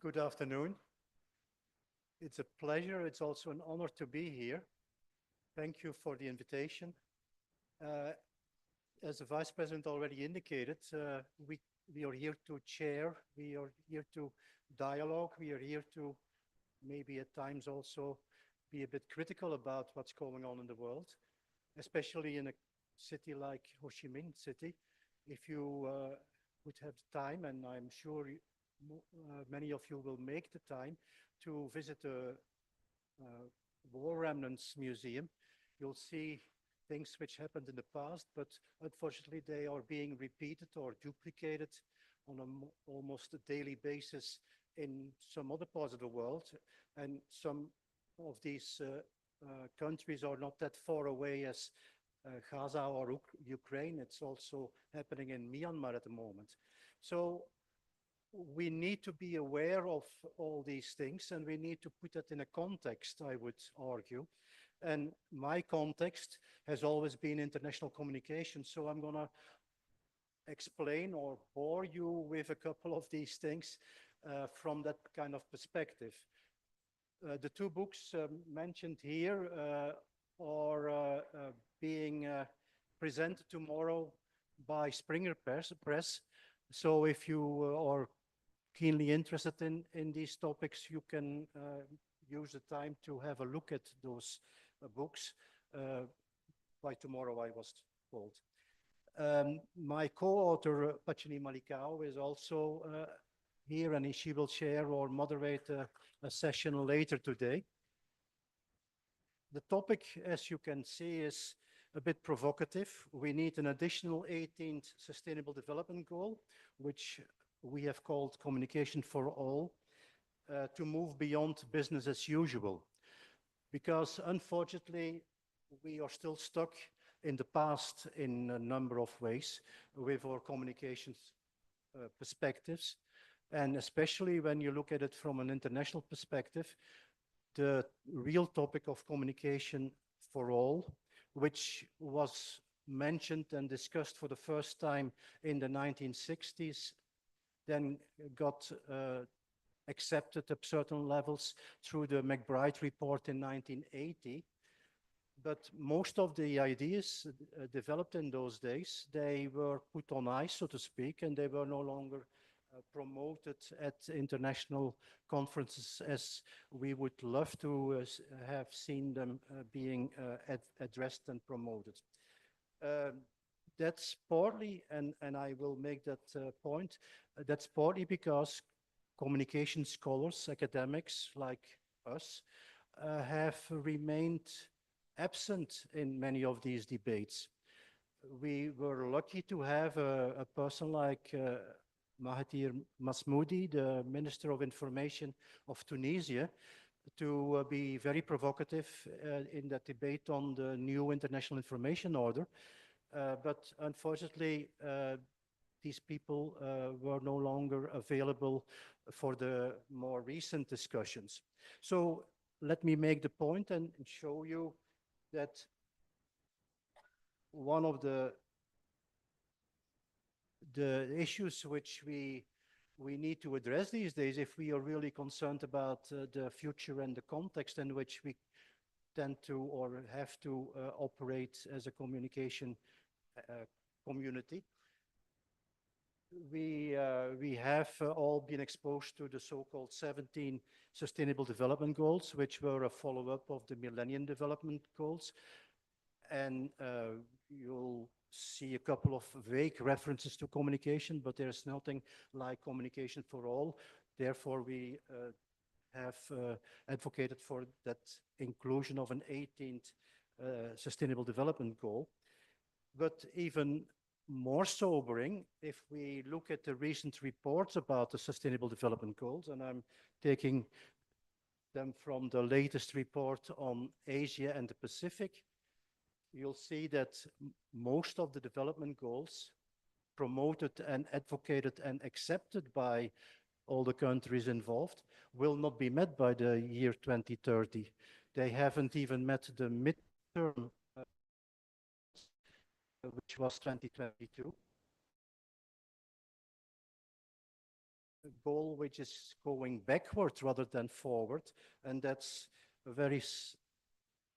Good afternoon. It's a pleasure. It's also an honor to be here. Thank you for the invitation. As the Vice President already indicated, we are here to chair, we are here to dialogue, we are here to maybe at times also be a bit critical about what's going on in the world, especially in a city like Ho Chi Minh City. If you would have the time, and I'm sure many of you will make the time to visit the War Remnants Museum, you'll see things which happened in the past, but unfortunately they are being repeated or duplicated on an almost a daily basis in some other parts of the world. And some of these countries are not that far away as Gaza or Ukraine. It's also happening in Myanmar at the moment. So we need to be aware of all these things, and we need to put that in a context, I would argue. And my context has always been international communication. So I'm going to explain or bore you with a couple of these things from that kind of perspective. The two books mentioned here are being presented tomorrow by Springer Press. So if you are keenly interested in these topics, you can use the time to have a look at those books. By tomorrow, I was told. My co-author, Pachini Malikau, is also here, and she will share or moderate a session later today. The topic, as you can see, is a bit provocative. We need an additional 18th Sustainable Development Goal, which we have called Communication for All, to move beyond business as usual. Because unfortunately, we are still stuck in the past in a number of ways with our communications perspectives. And especially when you look at it from an international perspective, the real topic of communication for all, which was mentioned and discussed for the first time in the 1960s, then got accepted at certain levels through the McBride report in 1980. But most of the ideas developed in those days, they were put on ice, so to speak, and they were no longer promoted at international conferences as we would love to have seen them being addressed and promoted. That's partly, and I will make that point, that's partly because communication scholars, academics like us, have remained absent in many of these debates. We were lucky to have a person like Mahathir Masmoudi, the Minister of Information of Tunisia, to be very provocative in that debate on the new international information order. But unfortunately, these people were no longer available for the more recent discussions. So let me make the point and show you that one of the issues which we need to address these days, if we are really concerned about the future and the context in which we tend to or have to operate as a communication community. We have all been exposed to the so-called 17 Sustainable Development Goals, which were a follow-up of the Millennium Development Goals. And you'll see a couple of vague references to communication, but there's nothing like communication for all. Therefore, we have advocated for that inclusion of an 18th Sustainable Development Goal. But even more sobering, if we look at the recent reports about the Sustainable Development Goals, and I'm taking them from the latest report on Asia and the Pacific, you'll see that most of the development goals promoted and advocated and accepted by all the countries involved will not be met by the year 2030. They haven't even met the midterm, which was 2022. A goal which is going backwards rather than forward, and that's a very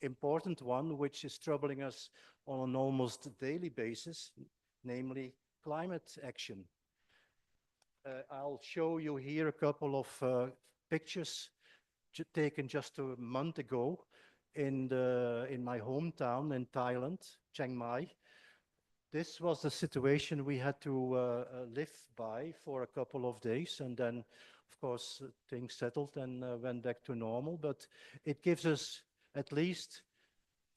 important one, which is troubling us on an almost daily basis, namely climate action. I'll show you here a couple of pictures taken just a month ago in my hometown in Thailand, Chiang Mai. This was the situation we had to live by for a couple of days, and then, of course, things settled and went back to normal. But it gives us at least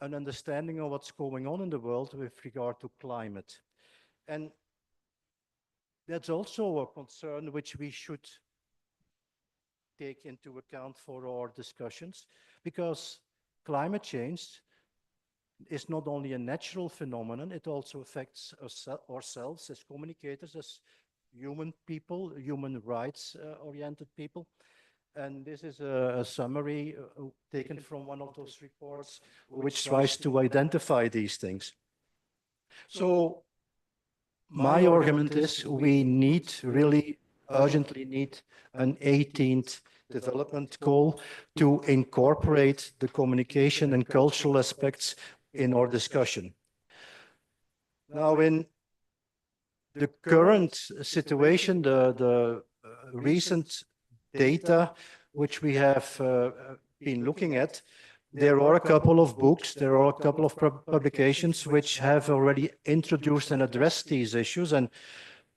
an understanding of what's going on in the world with regard to climate. And that's also a concern which we should take into account for our discussions, because climate change is not only a natural phenomenon, it also affects ourselves as communicators, as human people, human rights oriented people. And this is a summary taken from one of those reports which tries to identify these things. So my argument is we really urgently need an 18th development goal to incorporate the communication and cultural aspects in our discussion. Now, in the current situation, the recent data which we have been looking at, there are a couple of books, there are a couple of publications which have already introduced and addressed these issues, and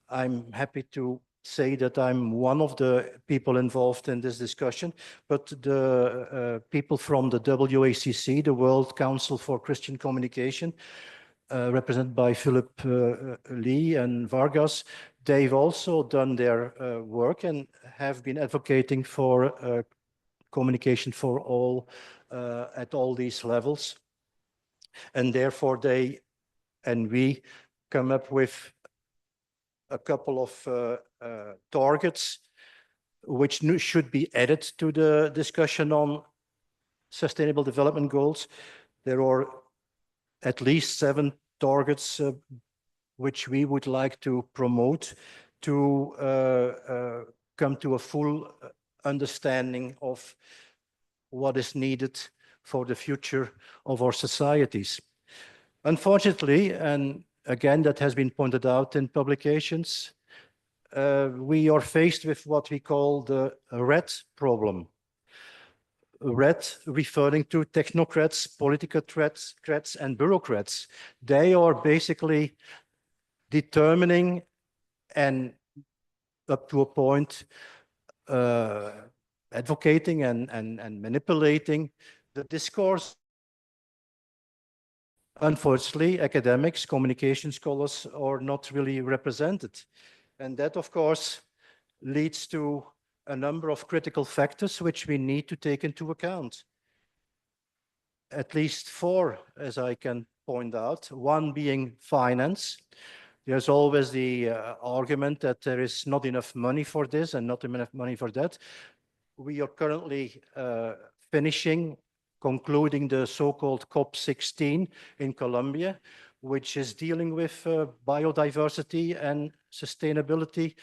I'm happy to say that I'm one of the people involved in this discussion, but the people from the WACC, the World Council for Christian Communication, represented by Philip Lee and Vargas, they've also done their work and have been advocating for communication for all at all these levels. And therefore they and we come up with a couple of targets which should be added to the discussion on sustainable development goals. There are at least 7 targets which we would like to promote to come to a full understanding of what is needed for the future of our societies. Unfortunately, and again, that has been pointed out in publications, we are faced with what we call the red problem. Red referring to technocrats, political threats, and bureaucrats. They are basically determining and up to a point advocating and manipulating the discourse. Unfortunately, academics, communication scholars are not really represented. And that, of course, leads to a number of critical factors which we need to take into account. At least 4, as I can point out, one being finance. There's always the argument that there is not enough money for this and not enough money for that. We are currently concluding the so-called COP16 in Colombia, which is dealing with biodiversity and sustainability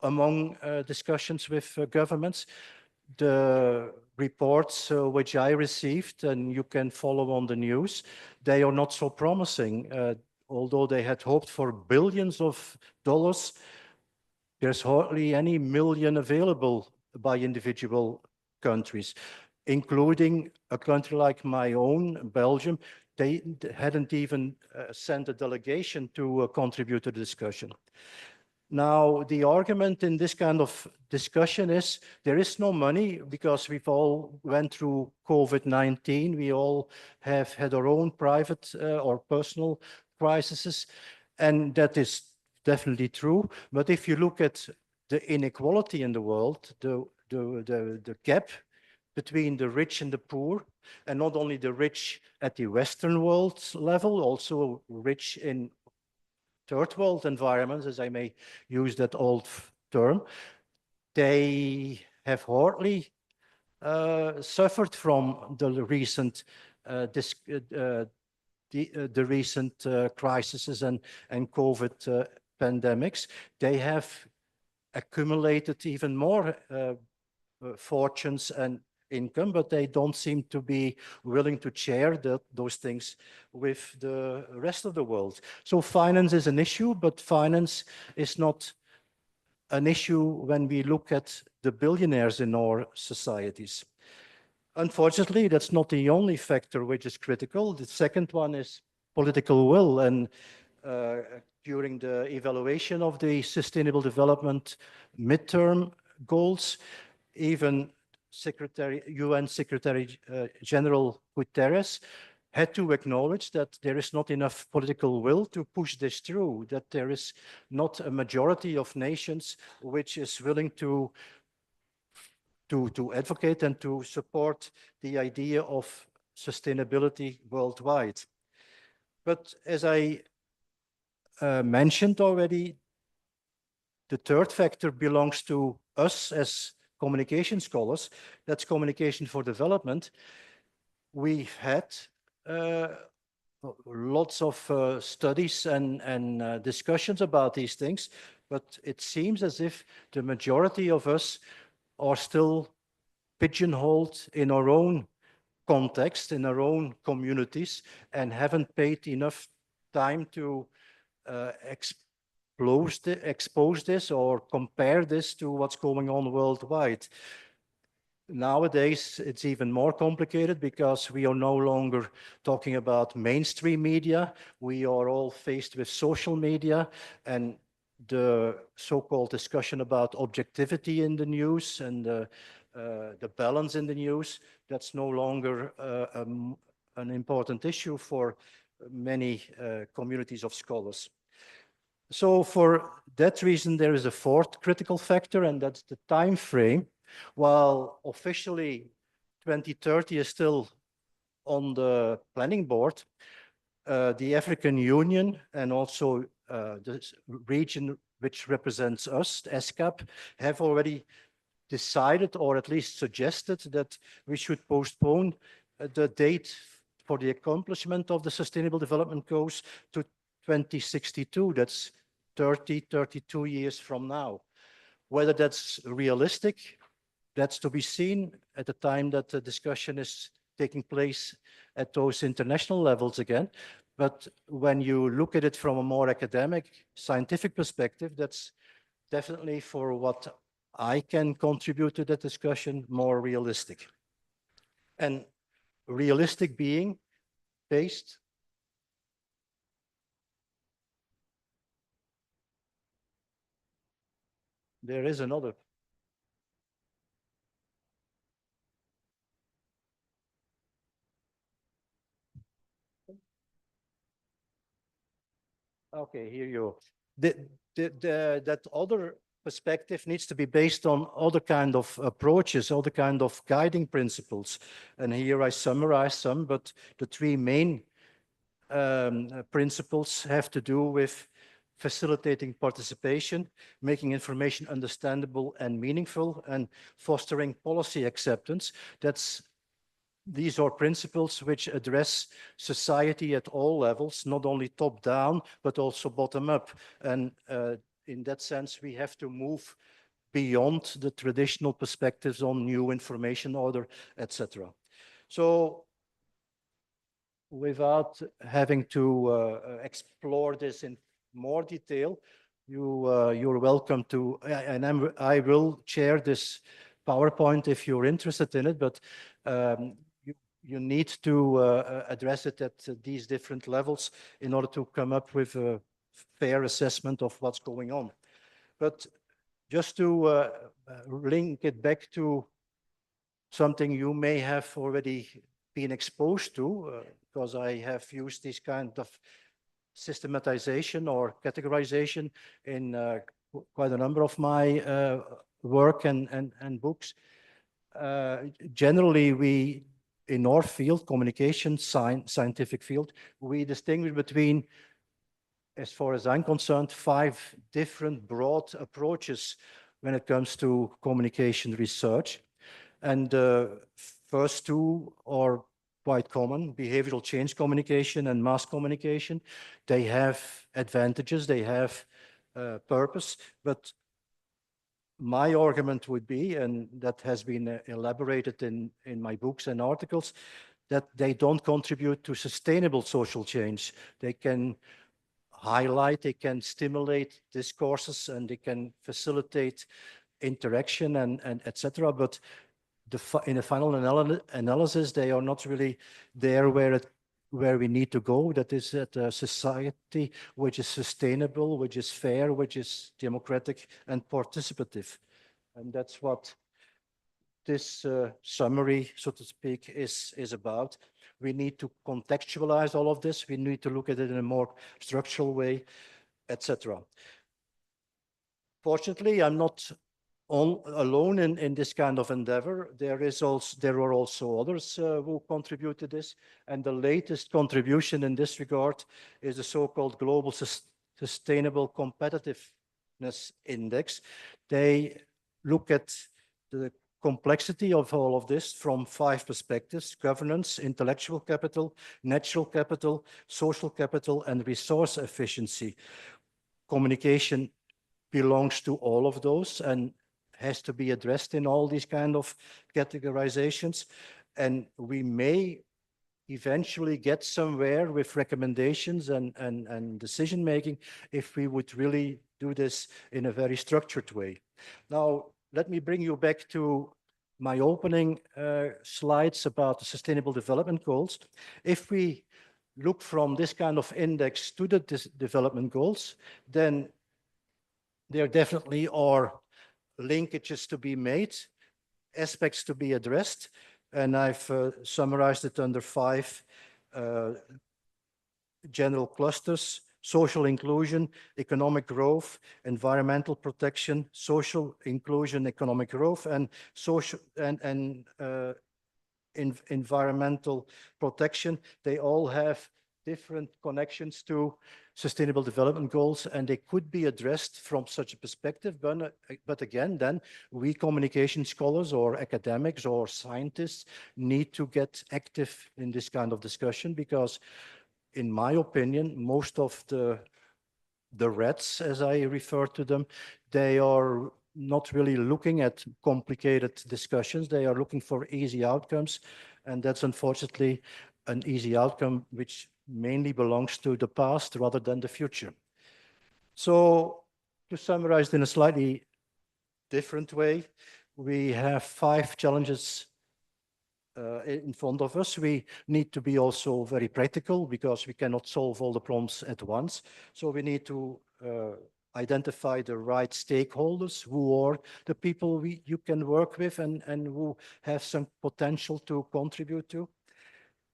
among discussions with governments. The reports which I received, and you can follow on the news, they are not so promising. Although they had hoped for billions of dollars, there's hardly any million available by individual countries, including a country like my own, Belgium. They hadn't even sent a delegation to contribute to the discussion. Now, the argument in this kind of discussion is there is no money because we've all went through COVID-19. We all have had our own private or personal crises, and that is definitely true. But if you look at the inequality in the world, the gap between the rich and the poor, and not only the rich at the Western world level, also rich in third world environments, as I may use that old term, they have hardly suffered from the recent crises and COVID pandemics. They have accumulated even more fortunes and income, but they don't seem to be willing to share those things with the rest of the world. So finance is an issue, but finance is not an issue when we look at the billionaires in our societies. Unfortunately, that's not the only factor which is critical. The second one is political will. And during the evaluation of the Sustainable Development midterm goals, even UN Secretary General Guterres had to acknowledge that there is not enough political will to push this through, that there is not a majority of nations which is willing to advocate and to support the idea of sustainability worldwide. But as I mentioned already, the third factor belongs to us as communication scholars. That's communication for development. We've had lots of studies and discussions about these things, but it seems as if the majority of us are still pigeonholed in our own context, in our own communities, and haven't paid enough time to expose this or compare this to what's going on worldwide. Nowadays, it's even more complicated because we are no longer talking about mainstream media. We are all faced with social media and the so-called discussion about objectivity in the news and the balance in the news. That's no longer an important issue for many communities of scholars. So for that reason, there is a fourth critical factor, and that's the time frame. While officially 2030 is still on the planning board, the African Union and also the region which represents us, ESCAP, have already decided or at least suggested that we should postpone the date for the accomplishment of the Sustainable Development Goals to 2062. That's 32 years from now. Whether that's realistic, that's to be seen at the time that the discussion is taking place at those international levels again. But when you look at it from a more academic, scientific perspective, that's definitely, for what I can contribute to that discussion, more realistic. And realistic being based. There is another. Okay, here you go. That other perspective needs to be based on other kind of approaches, other kind of guiding principles. And here I summarize some, but the three main principles have to do with facilitating participation, making information understandable and meaningful, and fostering policy acceptance. These are principles which address society at all levels, not only top down, but also bottom up. And in that sense, we have to move beyond the traditional perspectives on new information order, etc. So without having to explore this in more detail, you're welcome to, and I will share this PowerPoint if you're interested in it, but you need to address it at these different levels in order to come up with a fair assessment of what's going on. But just to link it back to something you may have already been exposed to, because I have used this kind of systematization or categorization in quite a number of my work and books. Generally, we, in our field, communication, scientific field, we distinguish between, as far as I'm concerned, 5 different broad approaches when it comes to communication research. And the first 2 are quite common: behavioral change communication and mass communication. They have advantages, they have purpose, but my argument would be, and that has been elaborated in my books and articles, that they don't contribute to sustainable social change. They can highlight, they can stimulate discourses, and they can facilitate interaction and etc. But in the final analysis, they are not really there where we need to go. That is at a society which is sustainable, which is fair, which is democratic and participative. And that's what this summary, so to speak, is about. We need to contextualize all of this. We need to look at it in a more structural way, etc. Fortunately, I'm not alone in this kind of endeavor. There are also others who contribute to this, and the latest contribution in this regard is the so-called Global Sustainable Competitiveness Index. They look at the complexity of all of this from 5 perspectives: governance, intellectual capital, natural capital, social capital, and resource efficiency. Communication belongs to all of those and has to be addressed in all these kind of categorizations. And we may eventually get somewhere with recommendations and decision-making if we would really do this in a very structured way. Now, let me bring you back to my opening slides about the Sustainable Development Goals. If we look from this kind of index to the development goals, then there definitely are linkages to be made, aspects to be addressed, and I've summarized it under 5 general clusters: social inclusion, economic growth, environmental protection, social inclusion, economic growth, and social and environmental protection. They all have different connections to sustainable development goals, and they could be addressed from such a perspective. But again, then we communication scholars or academics or scientists need to get active in this kind of discussion, because in my opinion, most of the reds, as I refer to them, they are not really looking at complicated discussions. They are looking for easy outcomes. And that's unfortunately an easy outcome which mainly belongs to the past rather than the future. So to summarize in a slightly different way, we have 5 challenges in front of us. We need to be also very practical, because we cannot solve all the problems at once. So we need to identify the right stakeholders, who are the people you can work with and who have some potential to contribute to.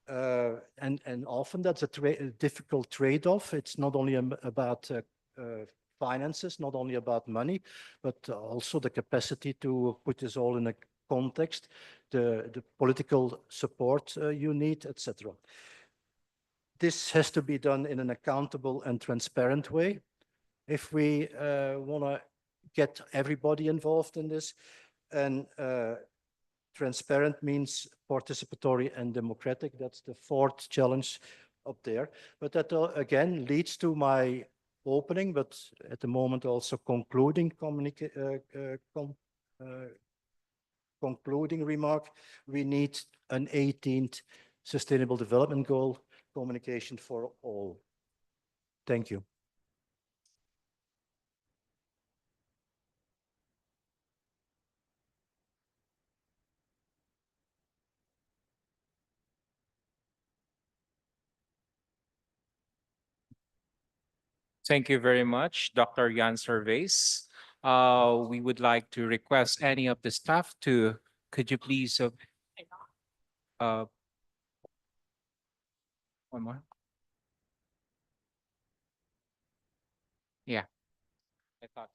And often that's a difficult trade-off. It's not only about finances, not only about money, but also the capacity to put this all in a context, the political support you need, etc. This has to be done in an accountable and transparent way. If we want to get everybody involved in this, and transparent means participatory and democratic. That's the 4th challenge up there. But that again leads to my opening, but at the moment also concluding concluding remark. We need an 18th Sustainable Development Goal, communication for all. Thank you. Thank you very much, Dr. Jan Servais. We would like to request any of the staff to, could you please, one more? Yeah. I thought.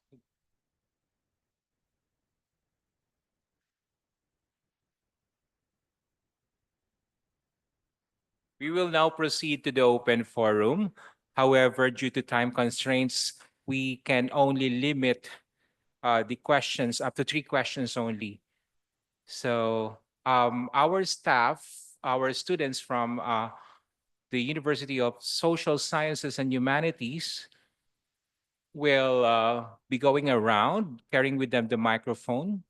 We will now proceed to the open forum. However, due to time constraints, we can only limit the questions up to 3 questions only. So our staff, our students from the University of Social Sciences and Humanities will be going around carrying with them the microphone.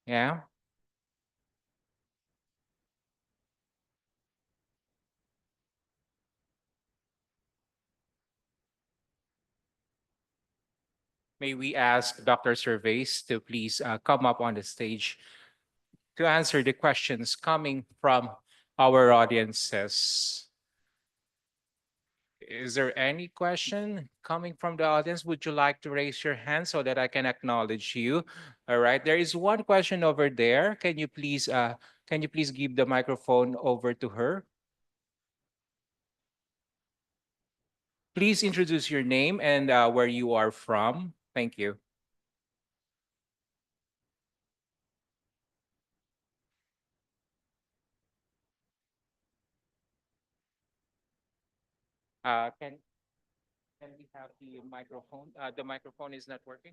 Yeah. May we ask Dr. Servais to please come up on the stage to answer the questions coming from our audiences. Is there any question coming from the audience? Would you like to raise your hand so that I can acknowledge you? All right, there is one question over there. Can you please give the microphone over to her? Please introduce your name and where you are from. Thank you. Can we have the microphone? The microphone is not working.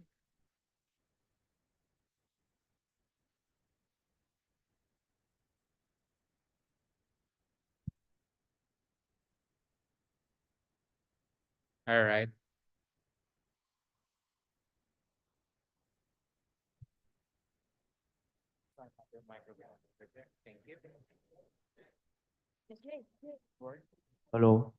All right. Thank you. Hello.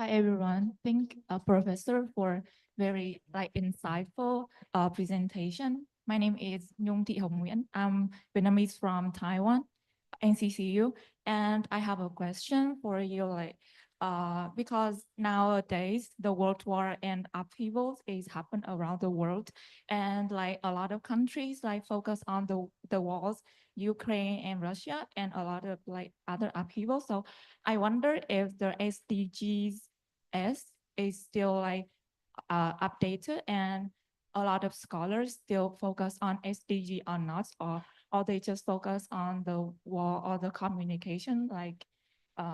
Hi everyone. Thank Professor for very insightful presentation. My name is Nhung Thị Hồng Nguyễn. I'm Vietnamese from Taiwan, NCCU, and I have a question for you. Because nowadays the world war and upheavals is happen around the world, and a lot of countries focus on the wars, Ukraine and Russia, and a lot of other upheavals. So I wonder if the SDGs is still updated, and a lot of scholars still focus on SDG or not, or they just focus on the war or the communication,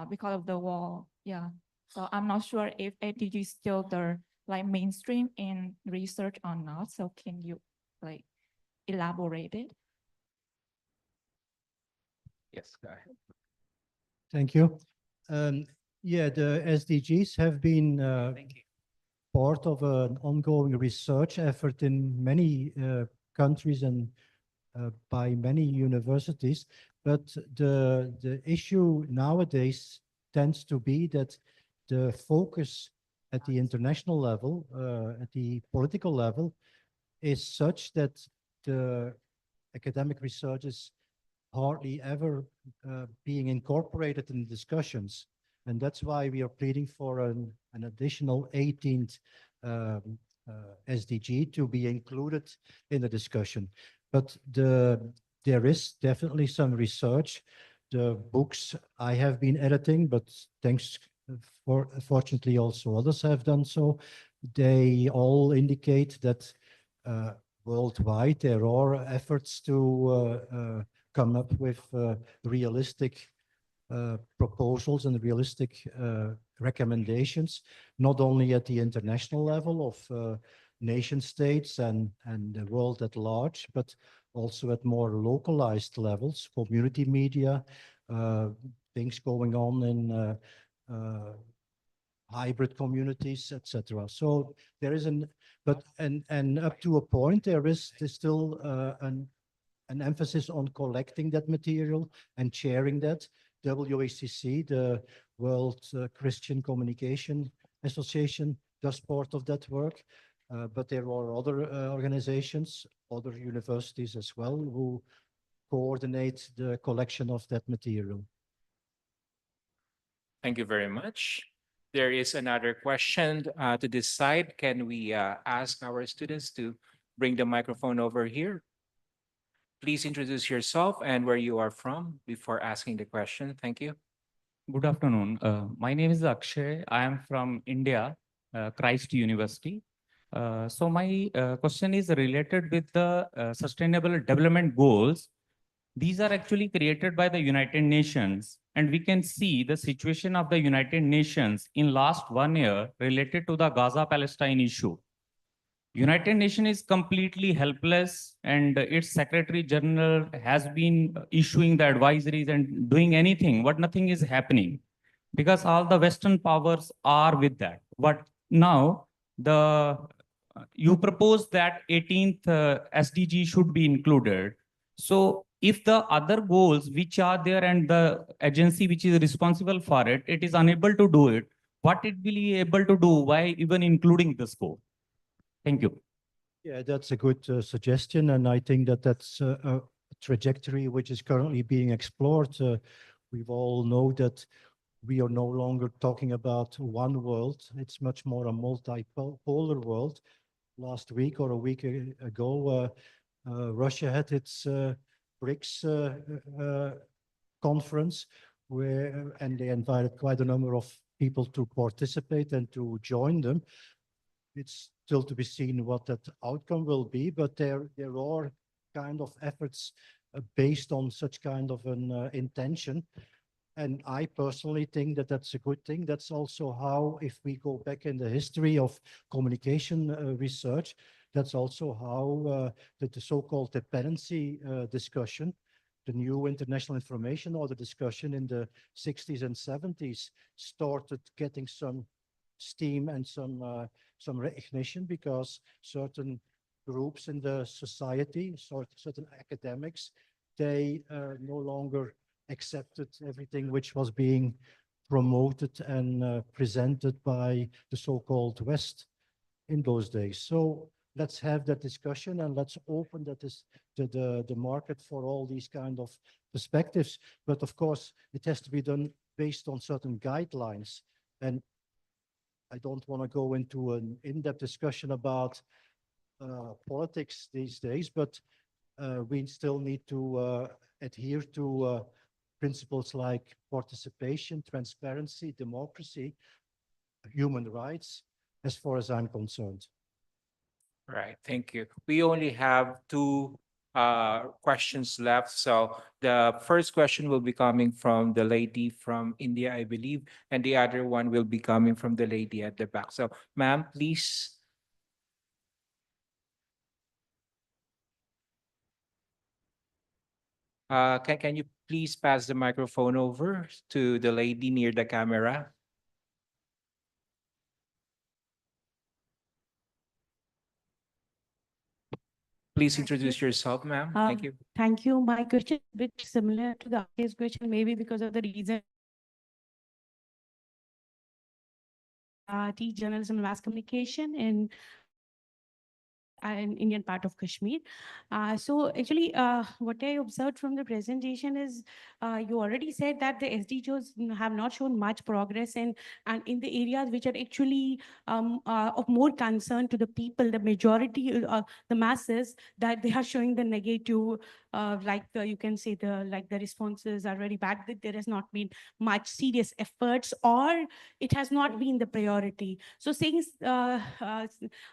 because of the war. Yeah. So I'm not sure if SDG is still the mainstream in research or not. So can you elaborate it? Yes, go ahead. Thank you. Yeah, the SDGs have been Thank you. part of an ongoing research effort in many countries and by many universities. But the issue nowadays tends to be that the focus at the international level, at the political level, is such that the academic research is hardly ever being incorporated in discussions. And that's why we are pleading for an additional 18th SDG to be included in the discussion. But there is definitely some research. The books I have been editing, but fortunately also others have done so. They all indicate that worldwide there are efforts to come up with realistic proposals and realistic recommendations, not only at the international level of nation states and the world at large, but also at more localized levels, community media, things going on in hybrid communities, etc. So there is and up to a point, there's still an emphasis on collecting that material and sharing that. WACC, the World Christian Communication Association, does part of that work. But there are other organizations, other universities as well, who coordinate the collection of that material. Thank you very much. There is another question to this side. Can we ask our students to bring the microphone over here? Please introduce yourself and where you are from before asking the question. Thank you. Good afternoon. My name is Akshay. I am from India, Christ University. So my question is related with the Sustainable Development Goals. These are actually created by the United Nations, and we can see the situation of the United Nations in last 1 year related to the Gaza-Palestine issue. United Nations is completely helpless, and its Secretary General has been issuing the advisories and doing anything, but nothing is happening because all the Western powers are with that. But now you propose that 18th SDG should be included. So if the other goals which are there and the agency which is responsible for it, it is unable to do it, what it will be able to do? Why even including this goal? Thank you. Yeah, that's a good suggestion, and I think that that's a trajectory which is currently being explored. We all know that we are no longer talking about one world. It's much more a multipolar world. Last week or a week ago, Russia had its BRICS conference, and they invited quite a number of people to participate and to join them. It's still to be seen what that outcome will be, but there are kind of efforts based on such kind of an intention. And I personally think that that's a good thing. That's also how, if we go back in the history of communication research, that's also how the so-called dependency discussion, the new international information order discussion in the 60s and 70s started getting some steam and some recognition, because certain groups in the society, certain academics, they no longer accepted everything which was being promoted and presented by the so-called West in those days. So let's have that discussion and let's open the market for all these kind of perspectives. But of course, it has to be done based on certain guidelines. And I don't want to go into an in-depth discussion about politics these days, but we still need to adhere to principles like participation, transparency, democracy, human rights, as far as I'm concerned. Right, thank you. We only have two questions left. So the first question will be coming from the lady from India, I believe, and the other one will be coming from the lady at the back. So ma'am, please. Can you please pass the microphone over to the lady near the camera? Please introduce yourself, ma'am. Thank you. Thank you. My question is a bit similar to the case question, maybe because of the reason. Teach journalism and mass communication in Indian part of Kashmir. So actually, what I observed from the presentation is you already said that the SDGs have not shown much progress and in the areas which are actually of more concern to the people, the majority, the masses, that they are showing the negative, you can say the responses are very bad, that there has not been much serious efforts or it has not been the priority. So saying,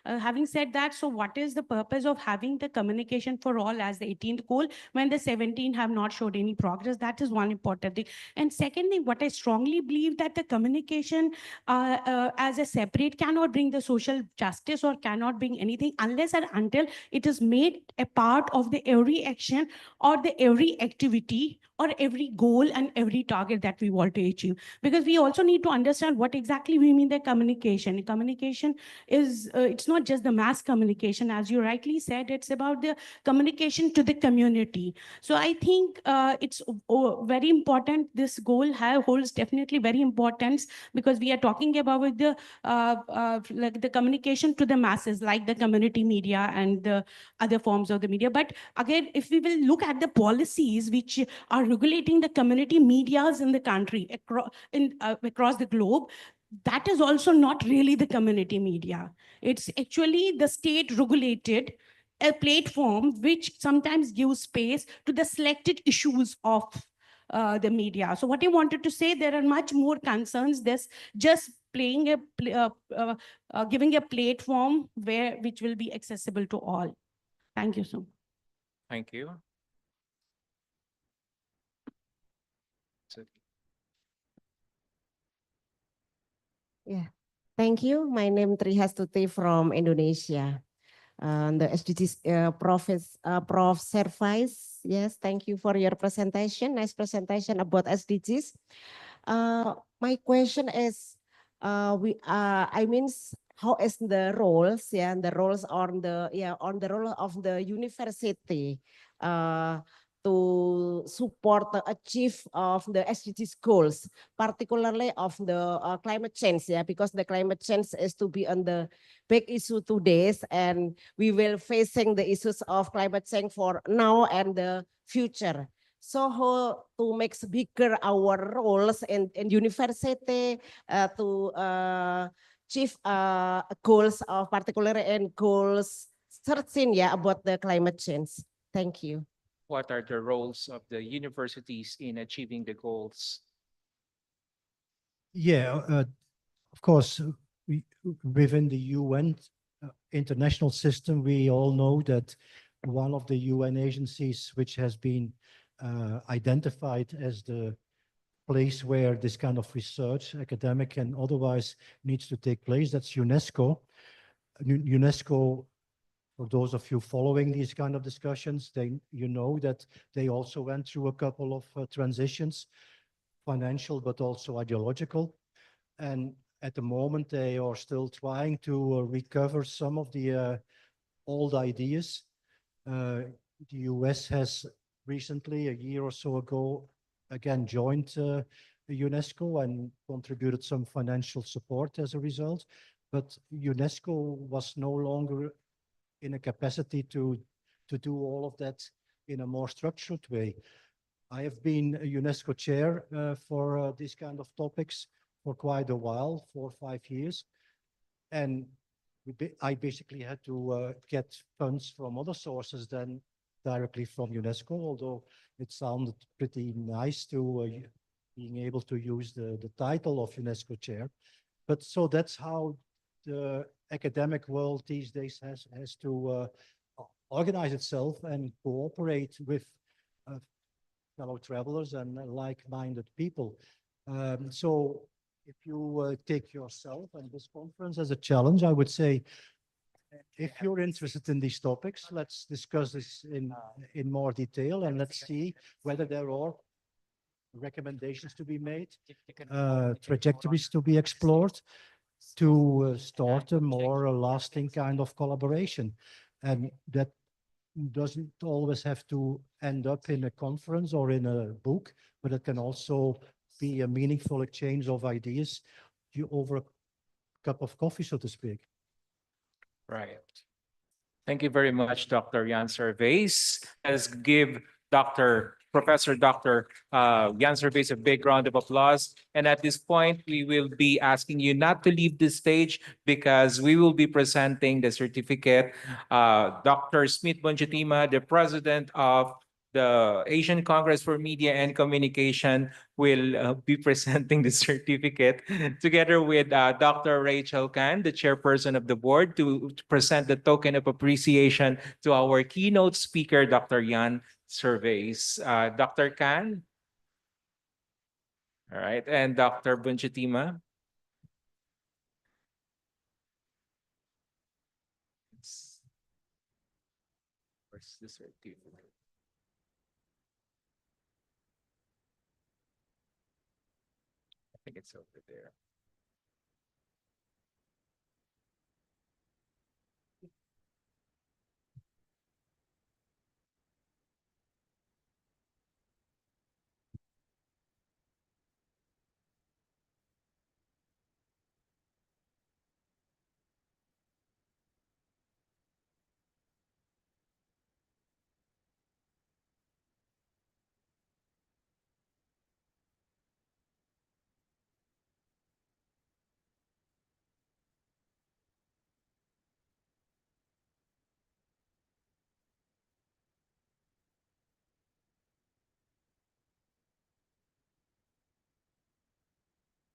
having said that, so what is the purpose of having the communication for all as the 18th goal when the 17 have not showed any progress? That is one important thing. And second thing, what I strongly believe that the communication as a separate cannot bring the social justice or cannot bring anything unless and until it is made a part of the every action or the every activity or every goal and every target that we want to achieve. Because we also need to understand what exactly we mean by communication. Communication is, it's not just the mass communication, as you rightly said, it's about the communication to the community. So I think it's very important. This goal holds definitely very importance because we are talking about the like the communication to the masses, like the community media and the other forms of the media. But again, if we will look at the policies which are regulating the community medias in the country across the globe, that is also not really the community media. It's actually the state regulated a platform which sometimes gives space to the selected issues of the media. So what I wanted to say, there are much more concerns. There's just playing giving a platform which will be accessible to all. Thank you so much. Thank you. Yeah, thank you. My name Trihastuti from Indonesia. The SDGs, Prof. Service. Yes, thank you for your presentation. Nice presentation about SDGs. My question is, I mean, how is the roles? Yeah, the roles on the role of the university to support the achieve of the SDGs goals, particularly of the climate change. Yeah, because the climate change is to be on the big issue today, and we will facing the issues of climate change for now and the future. So how to make bigger our roles in university to achieve goals of particularly and goals 13 about the climate change. Thank you. What are the roles of the universities in achieving the goals? Yeah, of course, within the UN international system, we all know that one of the UN agencies which has been identified as the place where this kind of research, academic and otherwise, needs to take place, that's UNESCO. UNESCO, for those of you following these kind of discussions, you know that they also went through a couple of transitions, financial but also ideological. And at the moment, they are still trying to recover some of the old ideas. The US has recently, a year or so ago, again joined UNESCO and contributed some financial support as a result. But UNESCO was no longer in a capacity to do all of that in a more structured way. I have been a UNESCO chair for these kind of topics for quite a while, 4 or 5 years. And I basically had to get funds from other sources than directly from UNESCO, although it sounded pretty nice to being able to use the title of UNESCO chair. But so that's how the academic world these days has to organize itself and cooperate with fellow travelers and like-minded people. So if you take yourself and this conference as a challenge, I would say, if you're interested in these topics, let's discuss this in more detail and let's see whether there are recommendations to be made, trajectories to be explored, to start a more lasting kind of collaboration. And that doesn't always have to end up in a conference or in a book, but it can also be a meaningful exchange of ideas over a cup of coffee, so to speak. Right. Thank you very much, Dr. Jan Servais. Let's give Professor Dr. Jan Servais a big round of applause. And at this point, we will be asking you not to leave the stage because we will be presenting the certificate. Dr. Smith Bonjatima, the president of the Asian Congress for Media and Communication, will be presenting the certificate together with Dr. Rachel Khan, the chairperson of the board, to present the token of appreciation to our keynote speaker, Dr. Jan Servais. Dr. Khan? All right, and Dr. Bunchatima? Where's the certificate? I think it's over there.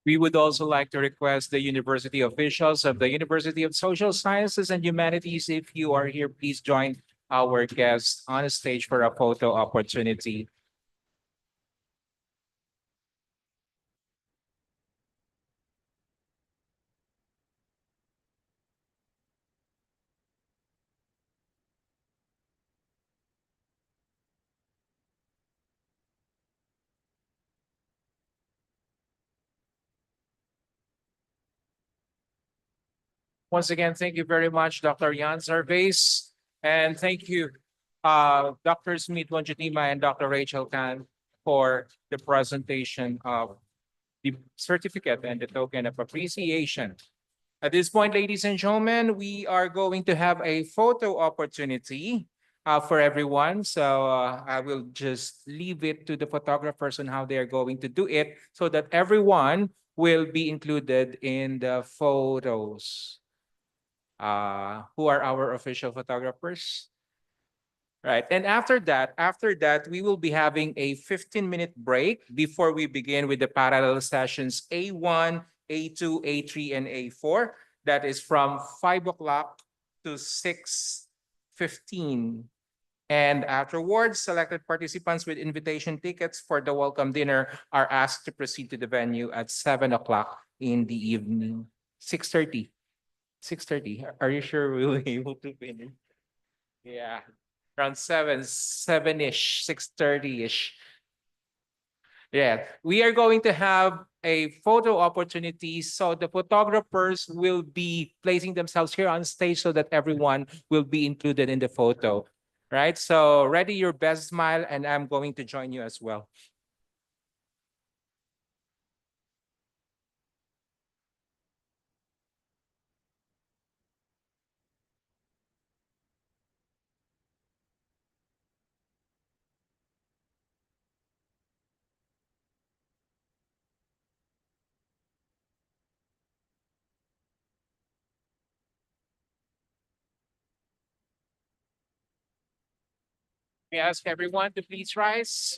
We would also like to request the university officials of the University of Social Sciences and Humanities, if you are here, please join our guests on stage for a photo opportunity. Once again, thank you very much, Dr. Jan Servais. And thank you, Dr. Smith Bonjatima and Dr. Rachel Khan, for the presentation of the certificate and the token of appreciation. At this point, ladies and gentlemen, we are going to have a photo opportunity for everyone. So I will just leave it to the photographers on how they are going to do it so that everyone will be included in the photos. Who are our official photographers? Right. And after that, we will be having a 15-minute break before we begin with the parallel sessions A1, A2, A3, and A4. That is from 5 o'clock to 6:15. And afterwards, selected participants with invitation tickets for the welcome dinner are asked to proceed to the venue at 7 o'clock in the evening. 6:30. 6:30. Are you sure we'll be able to finish? Yeah. Around 7-ish, 6:30-ish. Yeah. We are going to have a photo opportunity. So the photographers will be placing themselves here on stage so that everyone will be included in the photo. Right? So ready your best smile, and I'm going to join you as well. We ask everyone to please rise.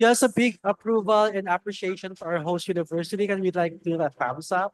Just a big approval and appreciation for our host university. Can we like do a thumbs up?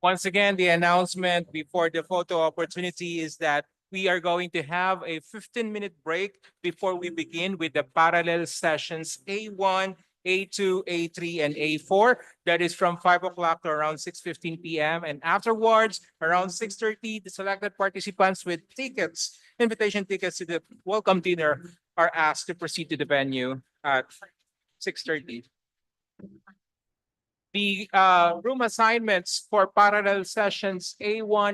Once again, the announcement before the photo opportunity is that we are going to have a 15-minute break before we begin with the parallel sessions A1, A2, A3, and A4. That is from 5 o'clock to around 6:15 p.m. And afterwards, around 6:30, the selected participants with tickets, invitation tickets to the welcome dinner are asked to proceed to the venue at 6:30. The room assignments for parallel sessions A1,